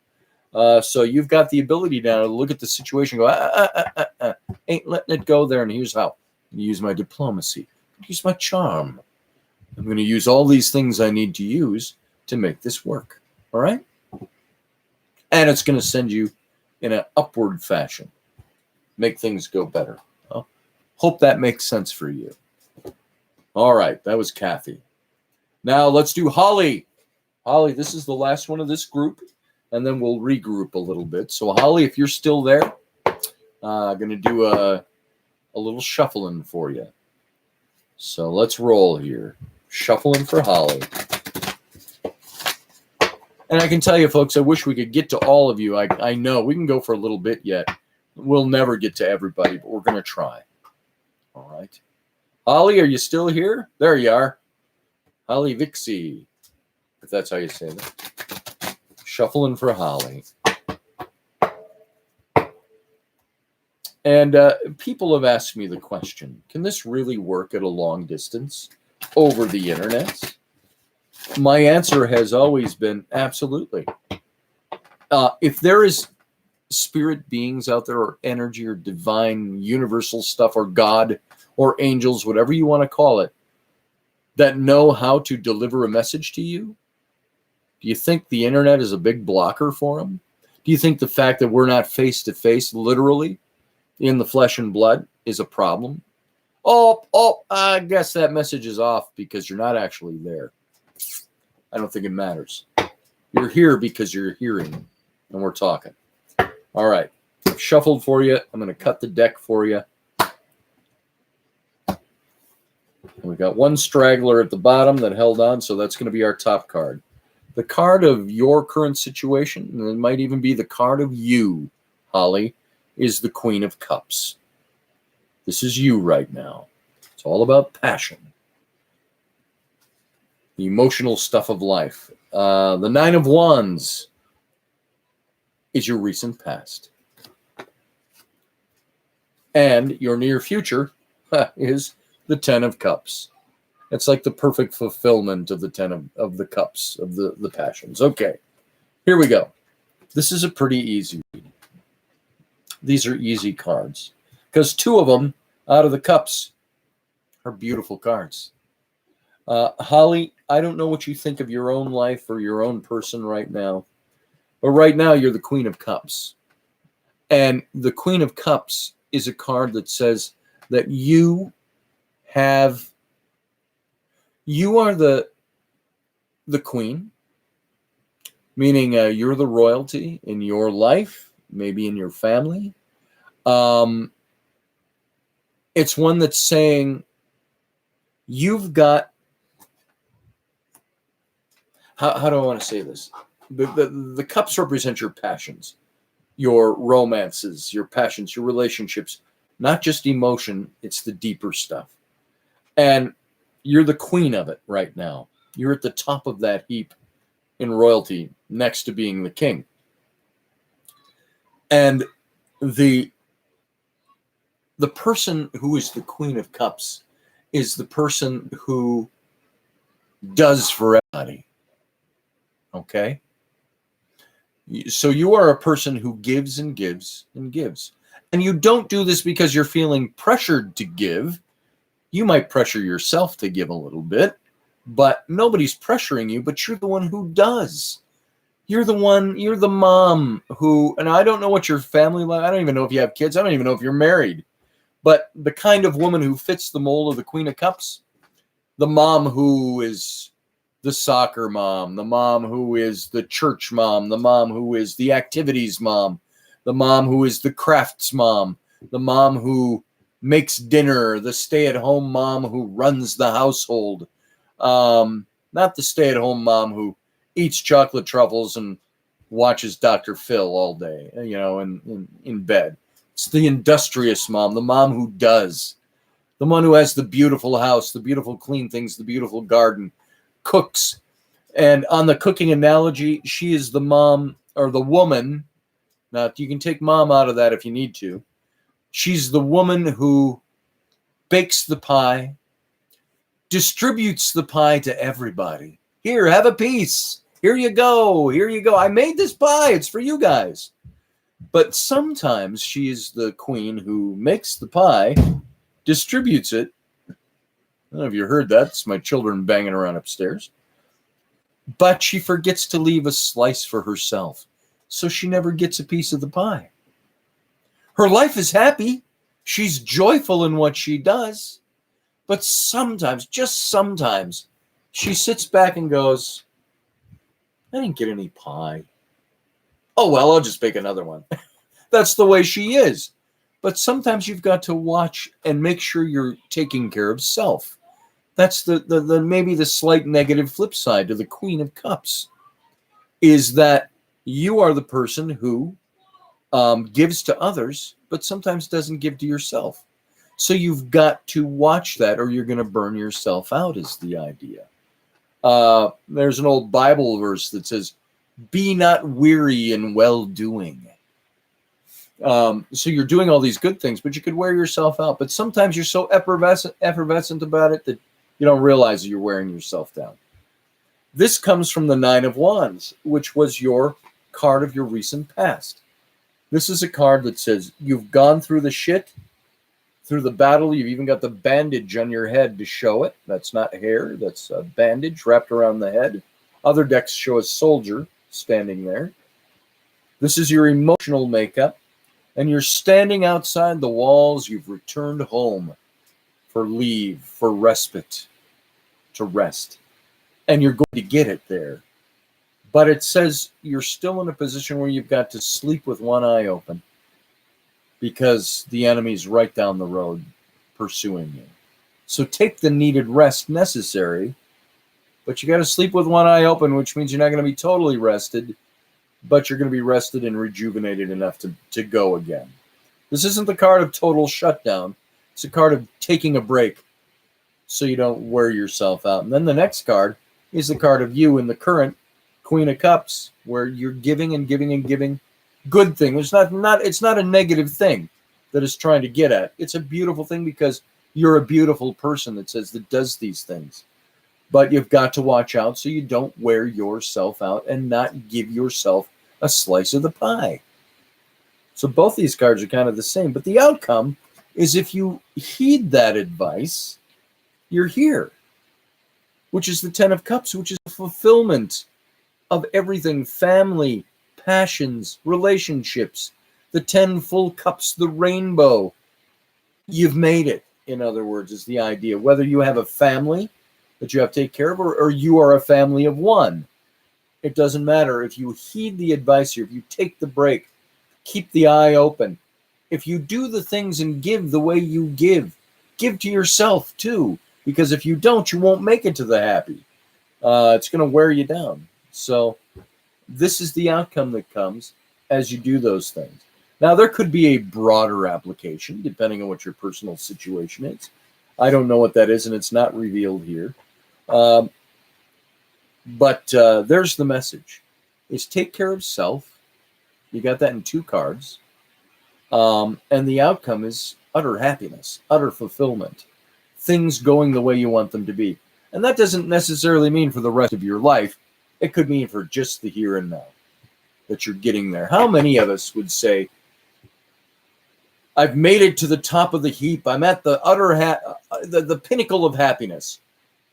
So you've got the ability now to look at the situation and go, ain't letting it go there. And here's how. I'm use my diplomacy. Use my charm. I'm going to use all these things I need to use to make this work. All right? And it's going to send you in an upward fashion. Make things go better. Well, hope that makes sense for you. All right. That was Kathy. Now let's do Holly. Holly, this is the last one of this group. And then we'll regroup a little bit. So, Holly, if you're still there, I'm going to do a little shuffling for you. So let's roll here. Shuffling for Holly. And I can tell you, folks, I wish we could get to all of you. I know we can go for a little bit yet. We'll never get to everybody, but we're going to try. All right. Holly, are you still here? There you are. Holly Vixie, if that's how you say that. Shuffling for Holly. And people have asked me the question, can this really work at a long distance over the internet? My answer has always been absolutely. If there is spirit beings out there or energy or divine universal stuff or God or angels, whatever you want to call it, that know how to deliver a message to you, do you think the internet is a big blocker for them? Do you think the fact that we're not face to face, literally, in the flesh and blood is a problem? Oh, I guess that message is off because you're not actually there. I don't think it matters. You're here because you're hearing, and we're talking. All right. I've shuffled for you. I'm going to cut the deck for you. We've got one straggler at the bottom that held on, so that's going to be our top card. The card of your current situation, and it might even be the card of you, Holly, is the Queen of Cups. This is you right now. It's all about passion. The emotional stuff of life. The Nine of Wands is your recent past. And your near future is the Ten of Cups. It's like the perfect fulfillment of the Ten of the Cups, of the passions. Okay, here we go. This is a pretty easy read. These are easy cards because two of them out of the cups are beautiful cards. Holly, I don't know what you think of your own life or your own person right now, but right now you're the Queen of Cups. And the Queen of Cups is a card that says that you are the queen, meaning you're the royalty in your life, maybe in your family. It's one that's saying you've got, how do I want to say this? The cups represent your passions, your romances, your passions, your relationships, not just emotion, it's the deeper stuff. And you're the queen of it right now. You're at the top of that heap in royalty next to being the king. And the person who is the Queen of Cups is the person who does for everybody. Okay? So you are a person who gives and gives and gives. And you don't do this because you're feeling pressured to give. You might pressure yourself to give a little bit, but nobody's pressuring you, but you're the one who does. You're the mom who, and I don't know what your family like. I don't even know if you have kids. I don't even know if you're married, but the kind of woman who fits the mold of the Queen of Cups, the mom who is the soccer mom, the mom who is the church mom, the mom who is the activities mom, the mom who is the crafts mom, the mom who makes dinner, the stay-at-home mom who runs the household. Not the stay-at-home mom who eats chocolate truffles and watches Dr. Phil all day, in bed. It's the industrious mom, the mom who does, the one who has the beautiful house, the beautiful clean things, the beautiful garden, cooks. And on the cooking analogy, she is the mom or the woman. Now, you can take mom out of that if you need to. She's the woman who bakes the pie, distributes the pie to everybody. Here, have a piece. Here you go. Here you go. I made this pie. It's for you guys. But sometimes she is the queen who makes the pie, distributes it. I don't know if you heard that. It's my children banging around upstairs. But she forgets to leave a slice for herself. So she never gets a piece of the pie. Her life is happy. She's joyful in what she does. But sometimes, just sometimes, she sits back and goes, I didn't get any pie. Oh, well, I'll just bake another one. That's the way she is. But sometimes you've got to watch and make sure you're taking care of self. That's the maybe the slight negative flip side to the Queen of Cups, is that you are the person who gives to others, but sometimes doesn't give to yourself. So you've got to watch that or you're going to burn yourself out is the idea. There's an old Bible verse that says, be not weary in well-doing. So you're doing all these good things, but you could wear yourself out. But sometimes you're so effervescent about it that you don't realize that you're wearing yourself down. This comes from the Nine of Wands, which was your card of your recent past. This is a card that says you've gone through the shit, through the battle. You've even got the bandage on your head to show it. That's not hair. That's a bandage wrapped around the head. Other decks show a soldier standing there. This is your emotional makeup. And you're standing outside the walls. You've returned home for leave, for respite, to rest. And you're going to get it there. But it says you're still in a position where you've got to sleep with one eye open because the enemy's right down the road pursuing you. So take the needed rest necessary, but you got to sleep with one eye open, which means you're not going to be totally rested, but you're going to be rested and rejuvenated enough to go again. This isn't the card of total shutdown. It's a card of taking a break so you don't wear yourself out. And then the next card is the card of you in the current Queen of Cups, where you're giving and giving and giving. Good thing. It's not a negative thing that it's trying to get at. It's a beautiful thing because you're a beautiful person that does these things. But you've got to watch out so you don't wear yourself out and not give yourself a slice of the pie. So both these cards are kind of the same. But the outcome is if you heed that advice, you're here, which is the Ten of Cups, which is the fulfillment of everything, family, passions, relationships, the 10 full cups, the rainbow. You've made it, in other words, is the idea. Whether you have a family that you have to take care of or you are a family of one, it doesn't matter. If you heed the advice here, if you take the break, keep the eye open, if you do the things and give the way you give to yourself too, because if you don't, you won't make it to the happy. It's going to wear you down. So this is the outcome that comes as you do those things. Now, there could be a broader application depending on what your personal situation is. I don't know what that is, and it's not revealed here. But there's the message, is take care of self. You got that in 2 cards. And the outcome is utter happiness, utter fulfillment, things going the way you want them to be. And that doesn't necessarily mean for the rest of your life. It could mean for just the here and now that you're getting there. How many of us would say, I've made it to the top of the heap. I'm at the the pinnacle of happiness.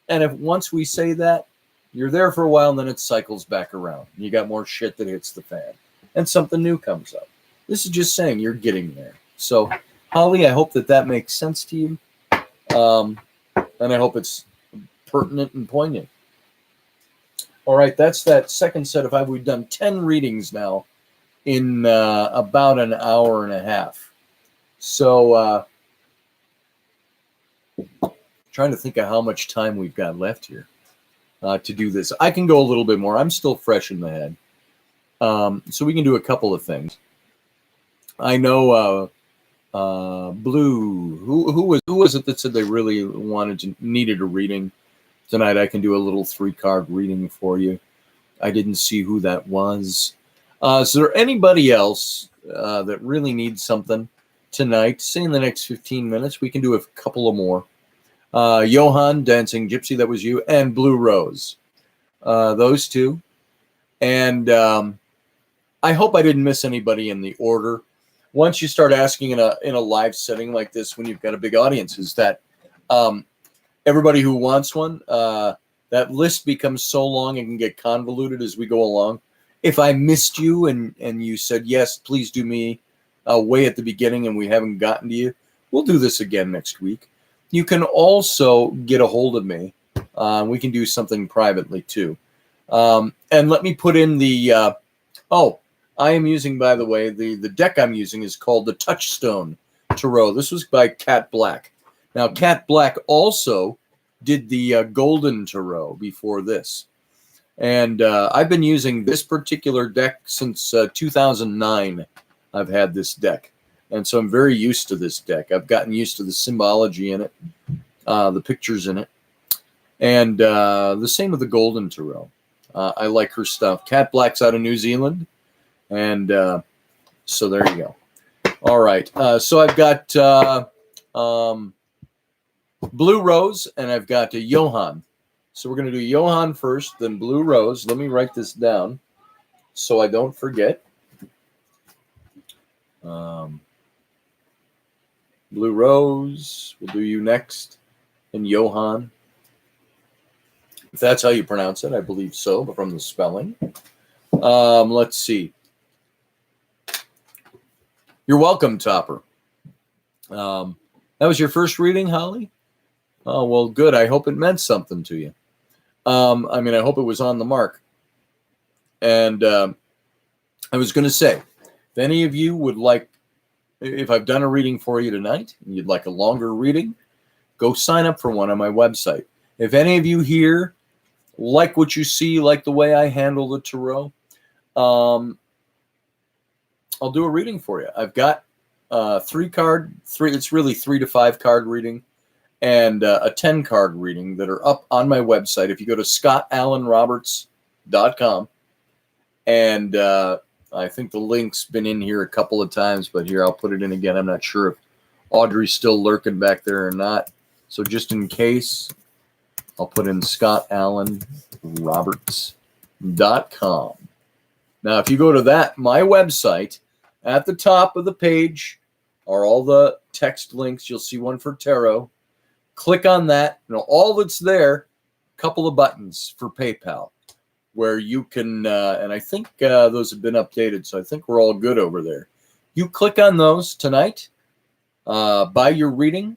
And if once we say that, you're there for a while and then it cycles back around. You got more shit that hits the fan and something new comes up. This is just saying you're getting there. So, Holly, I hope that makes sense to you. And I hope it's pertinent and poignant. All right, that's that second set of 5. We've done 10 readings now in about an hour and a half. So, trying to think of how much time we've got left here to do this. I can go a little bit more. I'm still fresh in the head. So we can do a couple of things. I know Blue, who was it that said they really needed a reading tonight? I can do a little 3-card reading for you. I didn't see who that was. Is there anybody else that really needs something tonight? Say in the next 15 minutes, we can do a couple of more. Johan, Dancing Gypsy, that was you, and Blue Rose. Those two. And I hope I didn't miss anybody in the order. Once you start asking in a live setting like this, when you've got a big audience, is that everybody who wants one, that list becomes so long and can get convoluted as we go along. If I missed you and you said, yes, please do me way at the beginning and we haven't gotten to you, we'll do this again next week. You can also get a hold of me. We can do something privately too. And let me put in the, I am using, by the way, the deck I'm using is called the Touchstone Tarot. This was by Cat Black. Now, Cat Black also did the Golden Tarot before this. And I've been using this particular deck since 2009. I've had this deck. And so I'm very used to this deck. I've gotten used to the symbology in it, the pictures in it. And the same with the Golden Tarot. I like her stuff. Cat Black's out of New Zealand. And so there you go. All right. So I've got Blue Rose and I've got Johan. So we're going to do Johan first, then Blue Rose. Let me write this down so I don't forget. Blue Rose, we'll do you next, and Johan. If that's how you pronounce it, I believe so, but from the spelling. Let's see. You're welcome, Topper. That was your first reading, Holly? Oh, well, good. I hope it meant something to you. I hope it was on the mark. And I was going to say, if any of you would like, if I've done a reading for you tonight, and you'd like a longer reading, go sign up for one on my website. If any of you here like what you see, like the way I handle the tarot, I'll do a reading for you. I've got it's really 3 to 5 card reading and a 10 card reading that are up on my website. If you go to scottallenroberts.com, and I think the link's been in here a couple of times, but here I'll put it in again. I'm not sure if Audrey's still lurking back there or not. So just in case, I'll put in scottallenroberts.com. Now, if you go to my website, at the top of the page are all the text links. You'll see one for tarot. Click on that. All that's there, a couple of buttons for PayPal, where you can, and I think those have been updated, so I think we're all good over there. You click on those tonight, buy your reading,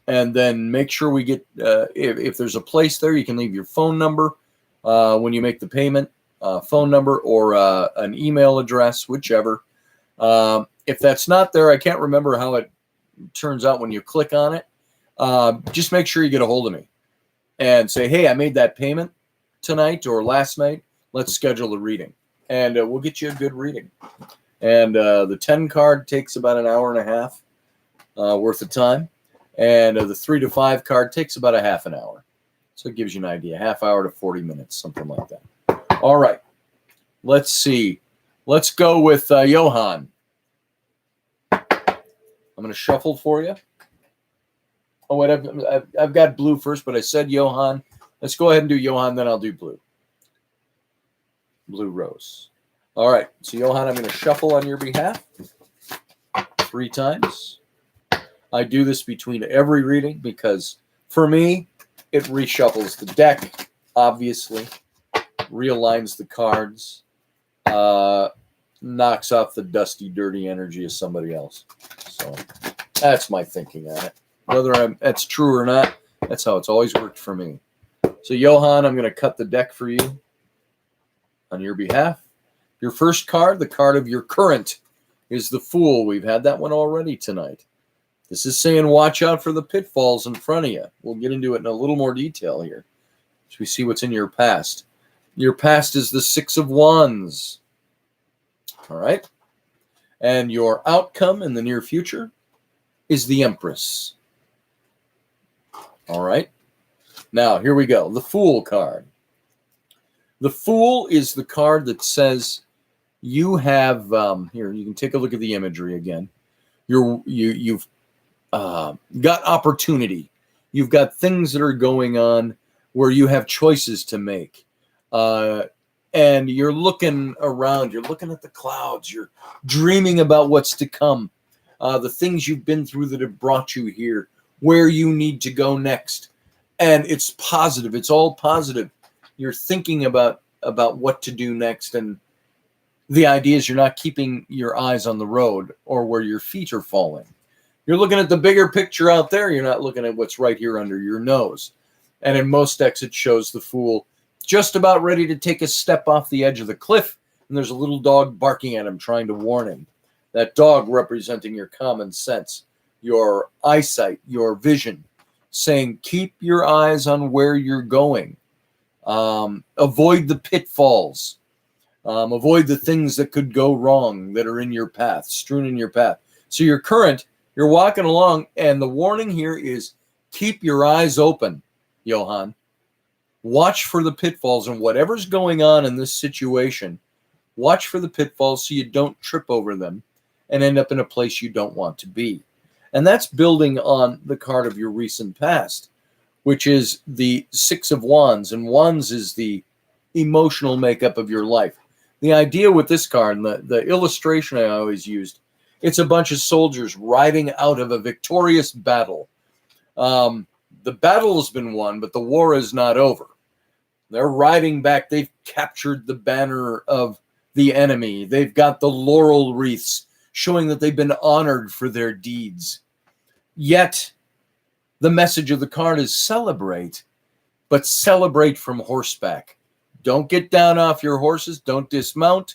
and then make sure we get, if there's a place there, you can leave your phone number when you make the payment, phone number or an email address, whichever. If that's not there, I can't remember how it turns out when you click on it. Just make sure you get a hold of me and say, hey, I made that payment tonight or last night. Let's schedule a reading, and we'll get you a good reading. And the 10 card takes about an hour and a half worth of time, and the 3 to 5 card takes about a half an hour. So it gives you an idea, half hour to 40 minutes, something like that. All right, let's see. Let's go with Johan. I'm going to shuffle for you. Oh, wait, I've got Blue first, but I said Johan. Let's go ahead and do Johan, then I'll do Blue. Blue Rose. All right, so Johan, I'm going to shuffle on your behalf. 3 times. I do this between every reading because for me, it reshuffles the deck, obviously, realigns the cards, knocks off the dusty, dirty energy of somebody else. So that's my thinking on it. Whether that's true or not, that's how it's always worked for me. So, Johan, I'm going to cut the deck for you on your behalf. Your first card, the card of your current, is the Fool. We've had that one already tonight. This is saying watch out for the pitfalls in front of you. We'll get into it in a little more detail here as we see what's in your past. Your past is the 6 of Wands. All right. And your outcome in the near future is the Empress. All right. Now, here we go. The Fool card. The Fool is the card that says you have, here, you can take a look at the imagery again. You've got opportunity. You've got things that are going on where you have choices to make. And you're looking around. You're looking at the clouds. You're dreaming about what's to come. The things you've been through that have brought you here, where you need to go next. And it's positive. It's all positive. You're thinking about what to do next. And the idea is you're not keeping your eyes on the road or where your feet are falling. You're looking at the bigger picture out there. You're not looking at what's right here under your nose. And in most decks, it shows the Fool just about ready to take a step off the edge of the cliff. And there's a little dog barking at him, trying to warn him. That dog representing your common sense, your eyesight, your vision, saying keep your eyes on where you're going. Avoid the pitfalls. Avoid the things that could go wrong that are in your path, strewn in your path. So your current, you're walking along, and the warning here is keep your eyes open, Johan. Watch for the pitfalls, and whatever's going on in this situation, watch for the pitfalls so you don't trip over them and end up in a place you don't want to be. And that's building on the card of your recent past, which is the 6 of Wands. And Wands is the emotional makeup of your life. The idea with this card, and the illustration I always used, it's a bunch of soldiers riding out of a victorious battle. The battle has been won, but the war is not over. They're riding back. They've captured the banner of the enemy. They've got the laurel wreaths showing that they've been honored for their deeds. Yet, the message of the card is celebrate, but celebrate from horseback. Don't get down off your horses. Don't dismount,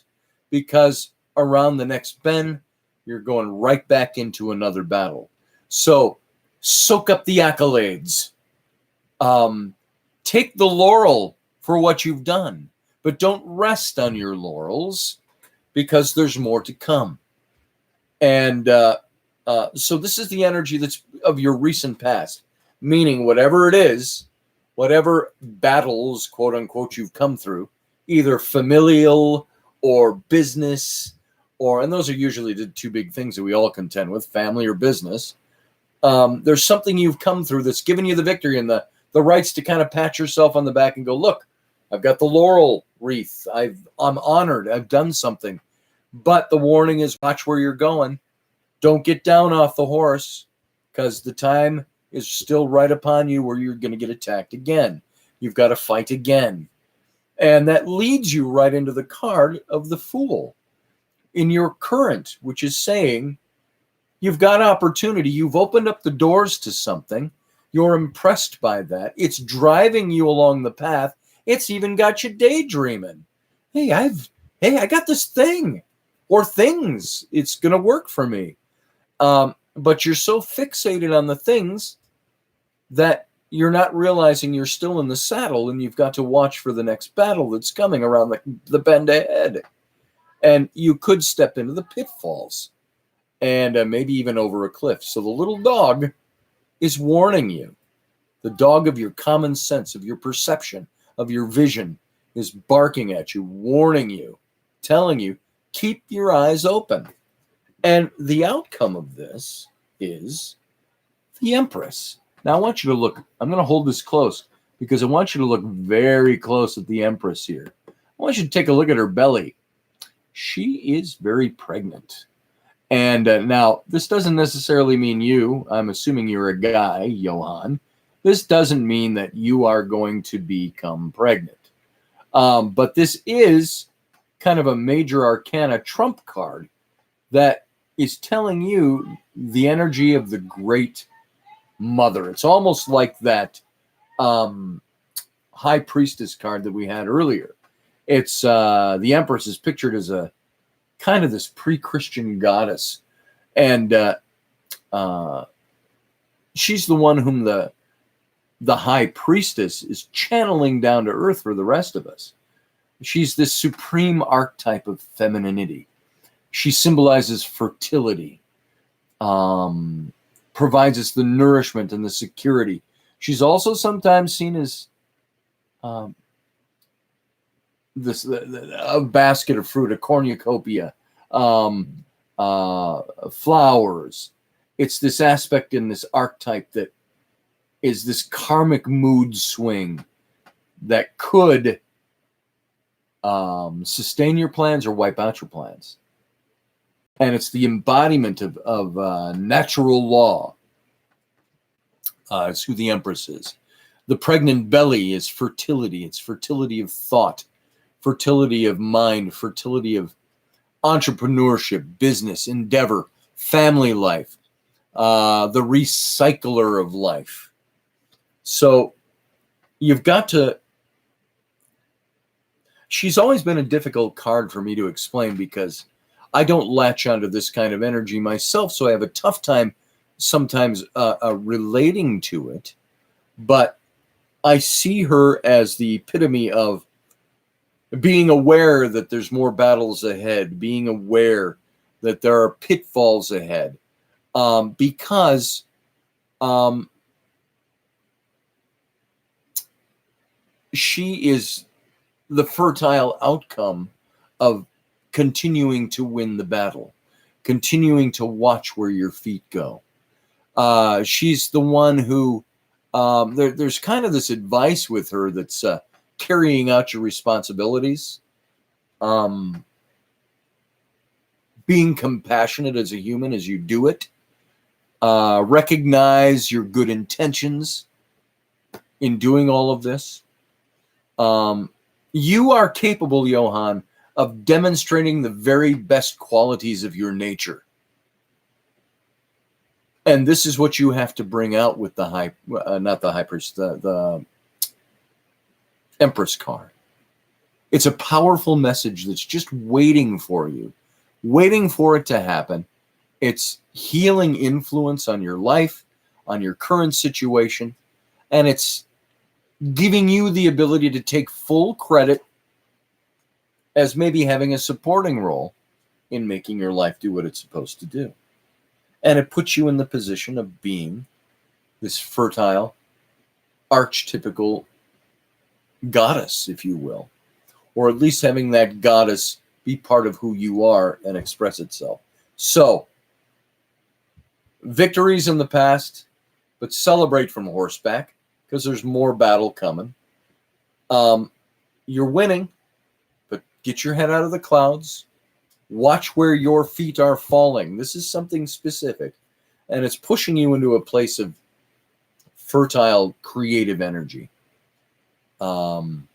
because around the next bend, you're going right back into another battle. So, soak up the accolades. Take the laurel for what you've done, but don't rest on your laurels, because there's more to come. And so this is the energy that's of your recent past, meaning whatever it is, whatever battles, quote unquote, you've come through, either familial or business, and those are usually the two big things that we all contend with, family or business. There's something you've come through that's given you the victory and the rights to kind of pat yourself on the back and go, look, I've got the laurel wreath. I'm honored. I've done something. But the warning is watch where you're going. Don't get down off the horse, because the time is still right upon you where you're going to get attacked again. You've got to fight again. And that leads you right into the card of the Fool in your current, which is saying you've got opportunity. You've opened up the doors to something. You're impressed by that. It's driving you along the path. It's even got you daydreaming. Hey, I got this thing or things. It's going to work for me. But you're so fixated on the things that you're not realizing you're still in the saddle, and you've got to watch for the next battle that's coming around the bend ahead. And you could step into the pitfalls and maybe even over a cliff. So the little dog is warning you. The dog of your common sense, of your perception, of your vision is barking at you, warning you, telling you, keep your eyes open. And the outcome of this is the Empress. Now I want you to look, I'm going to hold this close because I want you to look very close at the Empress here. I want you to take a look at her belly. She is very pregnant. And now, this doesn't necessarily mean you. I'm assuming you're a guy, Johann. This doesn't mean that you are going to become pregnant. But this is kind of a major arcana trump card that is telling you the energy of the great mother. It's almost like that high priestess card that we had earlier. It's the Empress is pictured as a kind of this pre-Christian goddess, and she's the one whom the high priestess is channeling down to earth for the rest of us. She's this supreme archetype of femininity. She symbolizes fertility, provides us the nourishment and the security. She's also sometimes seen as a basket of fruit, a cornucopia, flowers. It's this aspect in this archetype that is this karmic mood swing that could sustain your plans or wipe out your plans. And it's the embodiment of natural law. It's who the Empress is. The pregnant belly is fertility. It's fertility of thought, fertility of mind, fertility of entrepreneurship, business, endeavor, family life, the recycler of life. So you've got to... She's always been a difficult card for me to explain because I don't latch onto this kind of energy myself, so I have a tough time sometimes relating to it. But I see her as the epitome of being aware that there's more battles ahead, being aware that there are pitfalls ahead, because she is the fertile outcome of continuing to win the battle, continuing to watch where your feet go. She's the one who, there's kind of this advice with her that's carrying out your responsibilities, being compassionate as a human as you do it, recognize your good intentions in doing all of this. You are capable, Johann, of demonstrating the very best qualities of your nature. And this is what you have to bring out with the the Empress card. It's a powerful message that's just waiting for you, waiting for it to happen. It's healing influence on your life, on your current situation, and it's giving you the ability to take full credit as maybe having a supporting role in making your life do what it's supposed to do. And it puts you in the position of being this fertile, archetypical goddess, if you will, or at least having that goddess be part of who you are and express itself. So, victories in the past, but celebrate from horseback because there's more battle coming. You're winning, but get your head out of the clouds. Watch where your feet are falling. This is something specific, and it's pushing you into a place of fertile, creative energy. And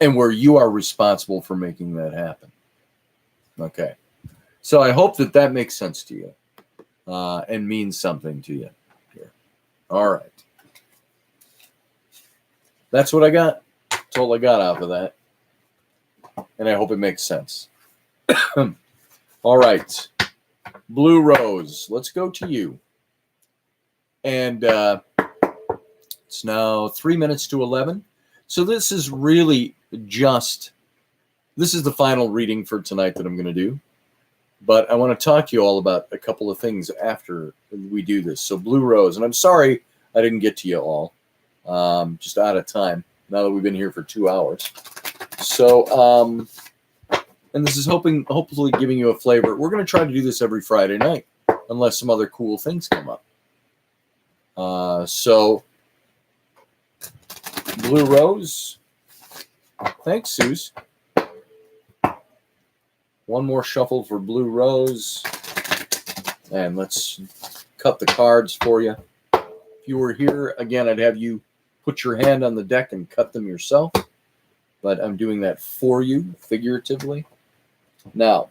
where you are responsible for making that happen. Okay. So I hope that that makes sense to you and means something to you here. All right. That's what I got. That's all I got out of that. And I hope it makes sense. All right. Blue Rose, let's go to you. And it's now 3 minutes to 11. So this is really this is the final reading for tonight that I'm going to do. But I want to talk to you all about a couple of things after we do this. So Blue Rose, and I'm sorry I didn't get to you all. Just out of time now that we've been here for 2 hours. So, and this is hopefully giving you a flavor. We're going to try to do this every Friday night, unless some other cool things come up. So, Blue Rose. Thanks, Suze. One more shuffle for Blue Rose. And let's cut the cards for you. If you were here, again, I'd have you put your hand on the deck and cut them yourself. But I'm doing that for you, figuratively. Now,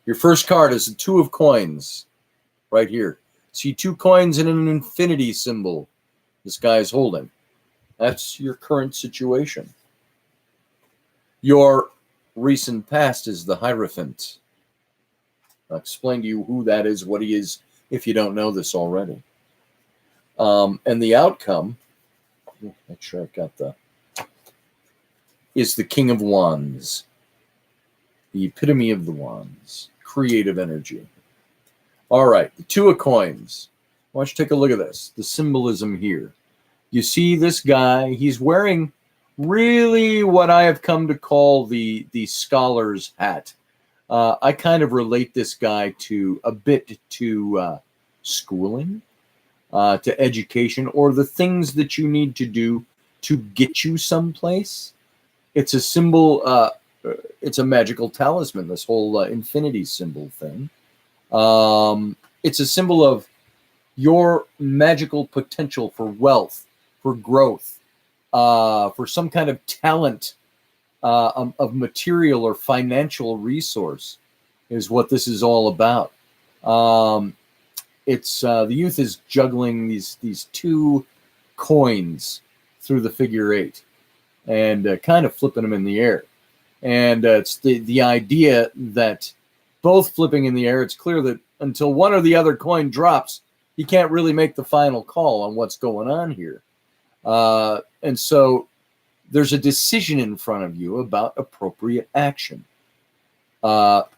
your first card is the Two of Coins right here. See 2 coins and an infinity symbol this guy is holding. That's your current situation. Your recent past is the Hierophant. I'll explain to you who that is, what he is, if you don't know this already. And the outcome, make sure I've got is the King of Wands. The epitome of the wands. Creative energy. All right, the Two of Coins. Why don't you take a look at this? The symbolism here. You see this guy, he's wearing really what I have come to call the scholar's hat. I kind of relate this guy to a bit to schooling, to education, or the things that you need to do to get you someplace. It's a symbol, it's a magical talisman, this whole infinity symbol thing. It's a symbol of your magical potential for wealth, for growth, for some kind of talent of material or financial resource is what this is all about. It's the youth is juggling these 2 coins through the figure 8 and kind of flipping them in the air. And it's the idea that both flipping in the air, it's clear that until one or the other coin drops, you can't really make the final call on what's going on here. And so there's a decision in front of you about appropriate action.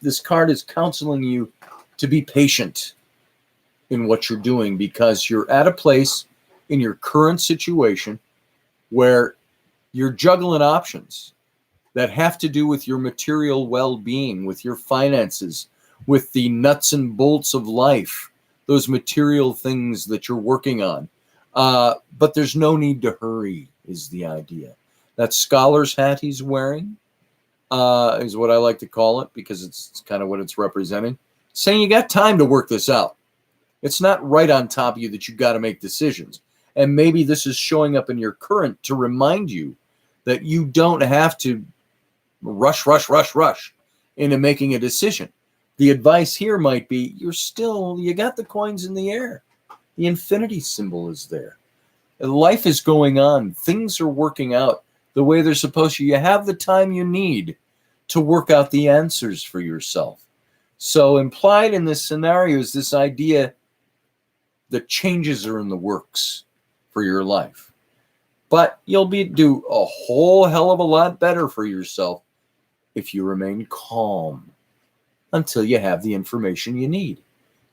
This card is counseling you to be patient in what you're doing because you're at a place in your current situation where you're juggling options that have to do with your material well-being, with your finances, with the nuts and bolts of life, those material things that you're working on. But there's no need to hurry, is the idea. That scholar's hat he's wearing is what I like to call it because it's kind of what it's representing. Saying you got time to work this out. It's not right on top of you that you got to make decisions. And maybe this is showing up in your current to remind you that you don't have to rush into making a decision. The advice here might be you got the coins in the air. The infinity symbol is there. Life is going on. Things are working out the way they're supposed to. You have the time you need to work out the answers for yourself. So implied in this scenario is this idea that changes are in the works for your life. But you'll do a whole hell of a lot better for yourself if you remain calm until you have the information you need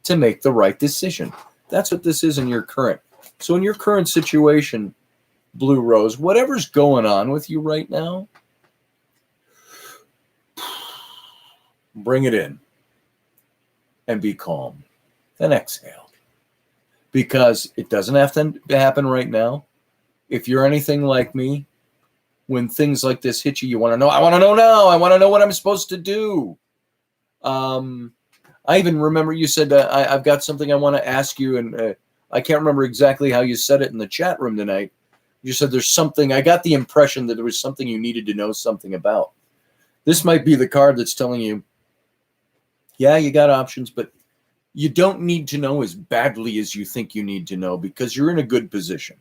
to make the right decision. That's what this is in your current. So in your current situation, Blue Rose, whatever's going on with you right now, bring it in and be calm. Then exhale. Because it doesn't have to happen right now. If you're anything like me, when things like this hit you, you want to know, I want to know now. I want to know what I'm supposed to do. I even remember you said, I've got something I want to ask you, and I can't remember exactly how you said it in the chat room tonight. You said there's something, I got the impression that there was something you needed to know something about. This might be the card that's telling you, yeah, you got options, but you don't need to know as badly as you think you need to know because you're in a good position.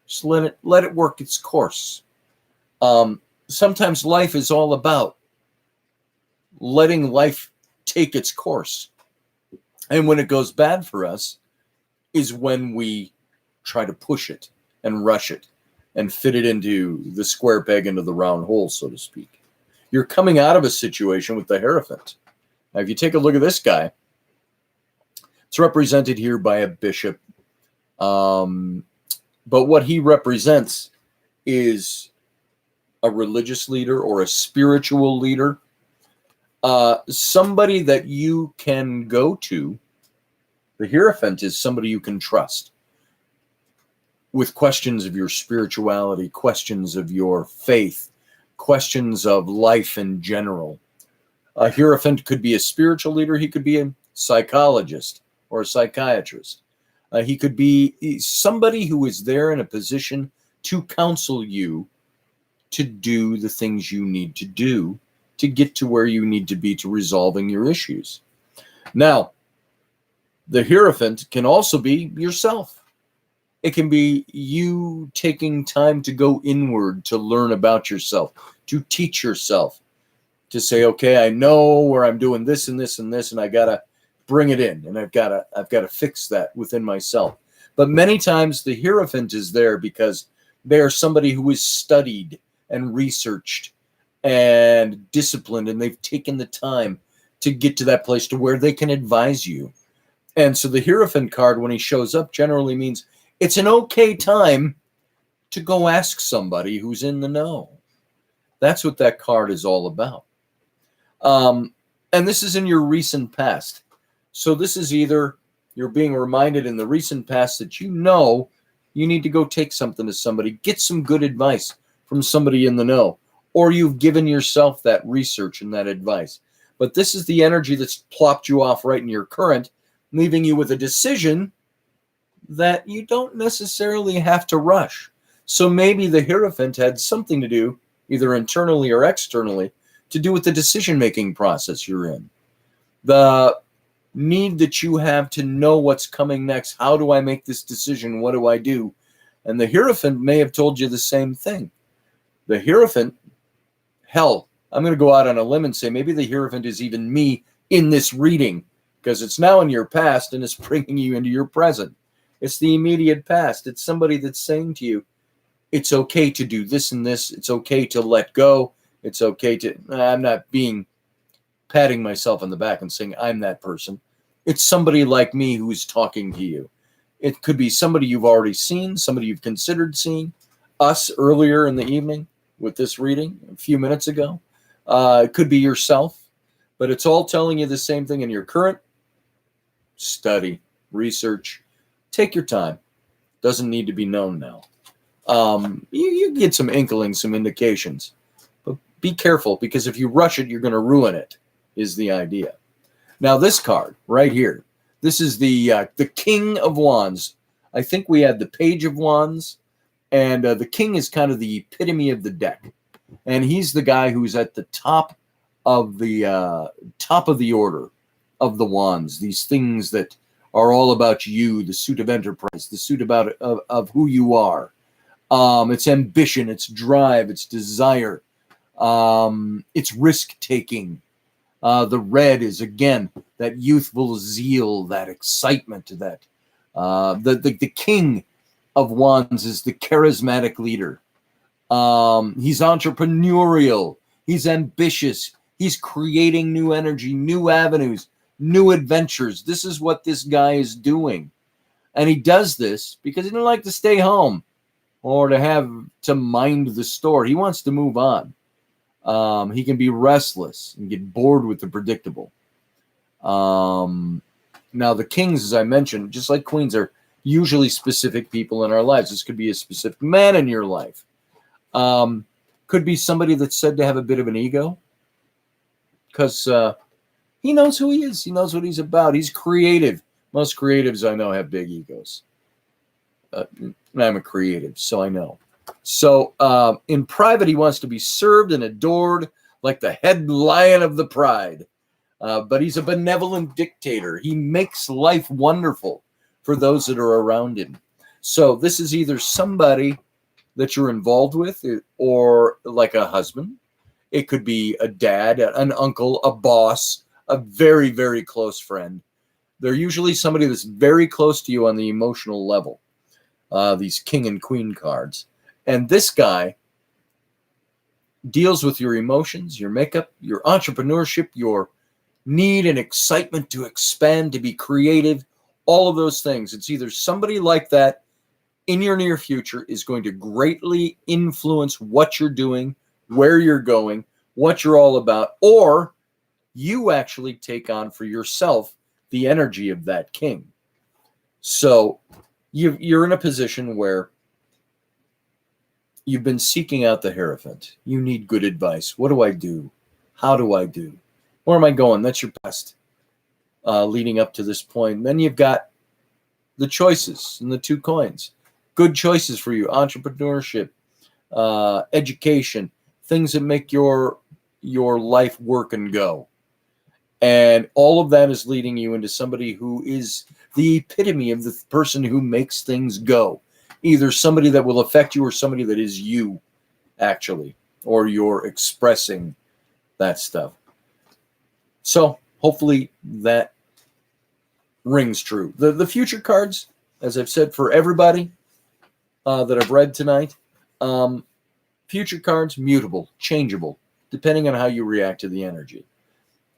Just let it work its course. Sometimes life is all about letting life take its course. And when it goes bad for us is when we try to push it and rush it and fit it into the square peg into the round hole, so to speak. You're coming out of a situation with the Hierophant. Now, if you take a look at this guy, it's represented here by a bishop. But what he represents is a religious leader or a spiritual leader. Somebody that you can go to. The Hierophant is somebody you can trust with questions of your spirituality, questions of your faith, questions of life in general. A Hierophant could be a spiritual leader. He could be a psychologist or a psychiatrist. He could be somebody who is there in a position to counsel you to do the things you need to do to get to where you need to be to resolving your issues. Now, the Hierophant can also be yourself. It can be you taking time to go inward, to learn about yourself, to teach yourself, to say, okay, I know where I'm doing this and this and this, and I gotta bring it in, and I've gotta fix that within myself. But many times the Hierophant is there because they are somebody who is studied and researched and disciplined, and they've taken the time to get to that place to where they can advise you. And so the Hierophant card, when he shows up, generally means it's an okay time to go ask somebody who's in the know. That's what that card is all about. And this is in your recent past. So this is either you're being reminded in the recent past that you know you need to go take something to somebody, get some good advice from somebody in the know, or you've given yourself that research and that advice. But this is the energy that's plopped you off right in your current, leaving you with a decision that you don't necessarily have to rush. So maybe the Hierophant had something to do, either internally or externally, to do with the decision-making process you're in. The need that you have to know what's coming next. How do I make this decision? What do I do? And the Hierophant may have told you the same thing. The Hierophant, hell, I'm going to go out on a limb and say maybe the Hierophant is even me in this reading, because it's now in your past and it's bringing you into your present. It's the immediate past. It's somebody that's saying to you, it's okay to do this and this. It's okay to let go. It's okay to, I'm not patting myself on the back and saying I'm that person. It's somebody like me who's talking to you. It could be somebody you've already seen, somebody you've considered seeing, us earlier in the evening with this reading a few minutes ago. It could be yourself, but it's all telling you the same thing in your current. Study, research, take your time. Doesn't need to be known now. You get some inklings, some indications, but be careful, because if you rush it, you're going to ruin it, is the idea. Now, this card right here, this is the King of Wands. I think we had the Page of Wands, and the King is kind of the epitome of the deck, and he's the guy who's at the top of the order of the wands. These things that are all about you, the suit of enterprise, the suit of who you are. It's ambition, it's drive, it's desire, it's risk taking. The red is, again, that youthful zeal, that excitement, that the King of Wands is the charismatic leader. He's entrepreneurial. He's ambitious. He's creating new energy, new avenues, new adventures. This is what this guy is doing. And he does this because he doesn't like to stay home or to have to mind the store. He wants to move on. He can be restless and get bored with the predictable. Now, the kings, as I mentioned, just like queens, are usually specific people in our lives. This could be a specific man in your life. Could be somebody that's said to have a bit of an ego, because he knows who he is. He knows what he's about. He's creative. Most creatives I know have big egos. I'm a creative, so I know. So in private, he wants to be served and adored like the head lion of the pride. But he's a benevolent dictator. He makes life wonderful for those that are around him. So this is either somebody that you're involved with, or like a husband. It could be a dad, an uncle, a boss, a very, very close friend. They're usually somebody that's very close to you on the emotional level. These king and queen cards. And this guy deals with your emotions, your makeup, your entrepreneurship, your need and excitement to expand, to be creative, all of those things. It's either somebody like that in your near future is going to greatly influence what you're doing, where you're going, what you're all about, or you actually take on for yourself the energy of that king. So you're in a position where you've been seeking out the Hierophant. You need good advice. What do I do? How do I do? Where am I going? That's your past leading up to this point. And then you've got the choices and the 2 coins. Good choices for you: entrepreneurship, education, things that make your life work and go. And all of that is leading you into somebody who is the epitome of the person who makes things go. Either somebody that will affect you or somebody that is you, actually, or you're expressing that stuff. So hopefully that rings true. The future cards, as I've said for everybody that I've read tonight, future cards, mutable, changeable, depending on how you react to the energy.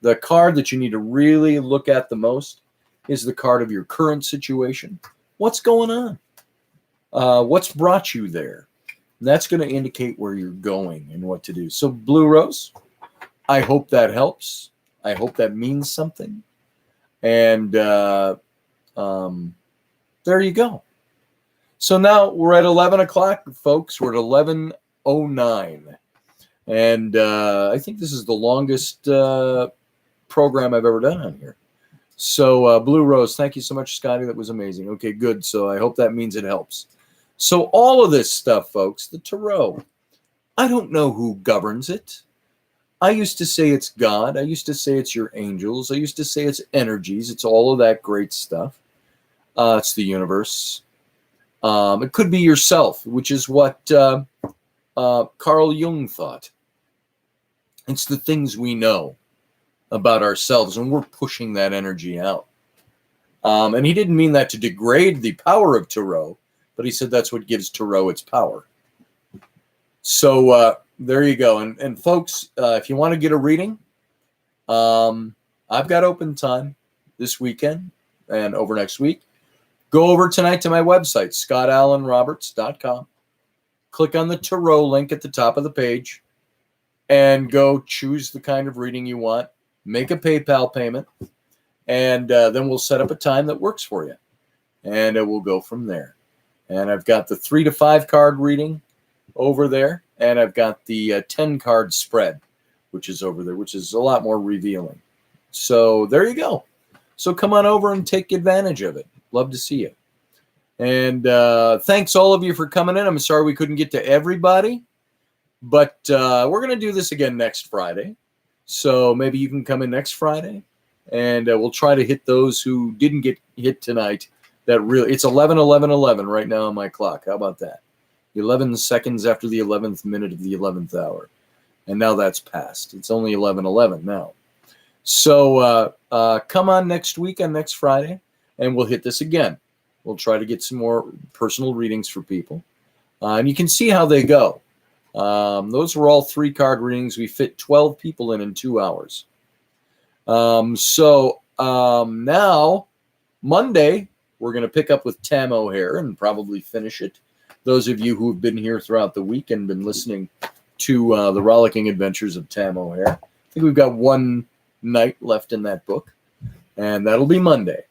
The card that you need to really look at the most is the card of your current situation. What's going on? What's brought you there? And that's going to indicate where you're going and what to do. So, Blue Rose, I hope that helps. I hope that means something. And there you go. So now we're at 11 o'clock, folks. We're at 11:09. And I think this is the longest program I've ever done on here. So, Blue Rose, thank you so much, Scotty. That was amazing. Okay, good. So I hope that means it helps. So all of this stuff, folks, the tarot, I don't know who governs it. I used to say it's God. I used to say it's your angels. I used to say it's energies. It's all of that great stuff. It's the universe. It could be yourself, which is what Carl Jung thought. It's the things we know about ourselves, and we're pushing that energy out. And he didn't mean that to degrade the power of tarot, but he said that's what gives tarot its power. So there you go. And folks, if you want to get a reading, I've got open time this weekend and over next week. Go over tonight to my website, scottallenroberts.com. Click on the tarot link at the top of the page and go choose the kind of reading you want. Make a PayPal payment, and then we'll set up a time that works for you. And we'll go from there. And I've got the 3 to 5 card reading over there, and I've got the 10 card spread, which is over there, which is a lot more revealing. So there you go. So come on over and take advantage of it. Love to see you. And thanks all of you for coming in. I'm sorry we couldn't get to everybody, but we're going to do this again next Friday. So maybe you can come in next Friday, and we'll try to hit those who didn't get hit tonight. That really, it's 11:11:11 right now on my clock. How about that? 11 seconds after the 11th minute of the 11th hour. And now that's passed. It's only 11:11 now. So come on next week on next Friday, and we'll hit this again. We'll try to get some more personal readings for people. And you can see how they go. Those were all 3 card readings. We fit 12 people in 2 hours. So now, Monday, we're going to pick up with Tam O'Hare and probably finish it. Those of you who have been here throughout the week and been listening to the rollicking adventures of Tam O'Hare, I think we've got 1 night left in that book, and that'll be Monday.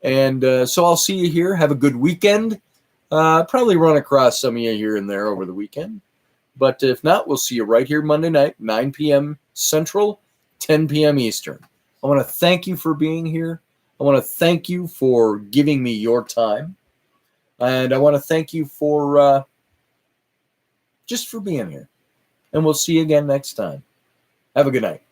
And so I'll see you here. Have a good weekend. Probably run across some of you here and there over the weekend. But if not, we'll see you right here Monday night, 9 p.m. Central, 10 p.m. Eastern. I want to thank you for being here. I want to thank you for giving me your time. And I want to thank you for just for being here. And we'll see you again next time. Have a good night.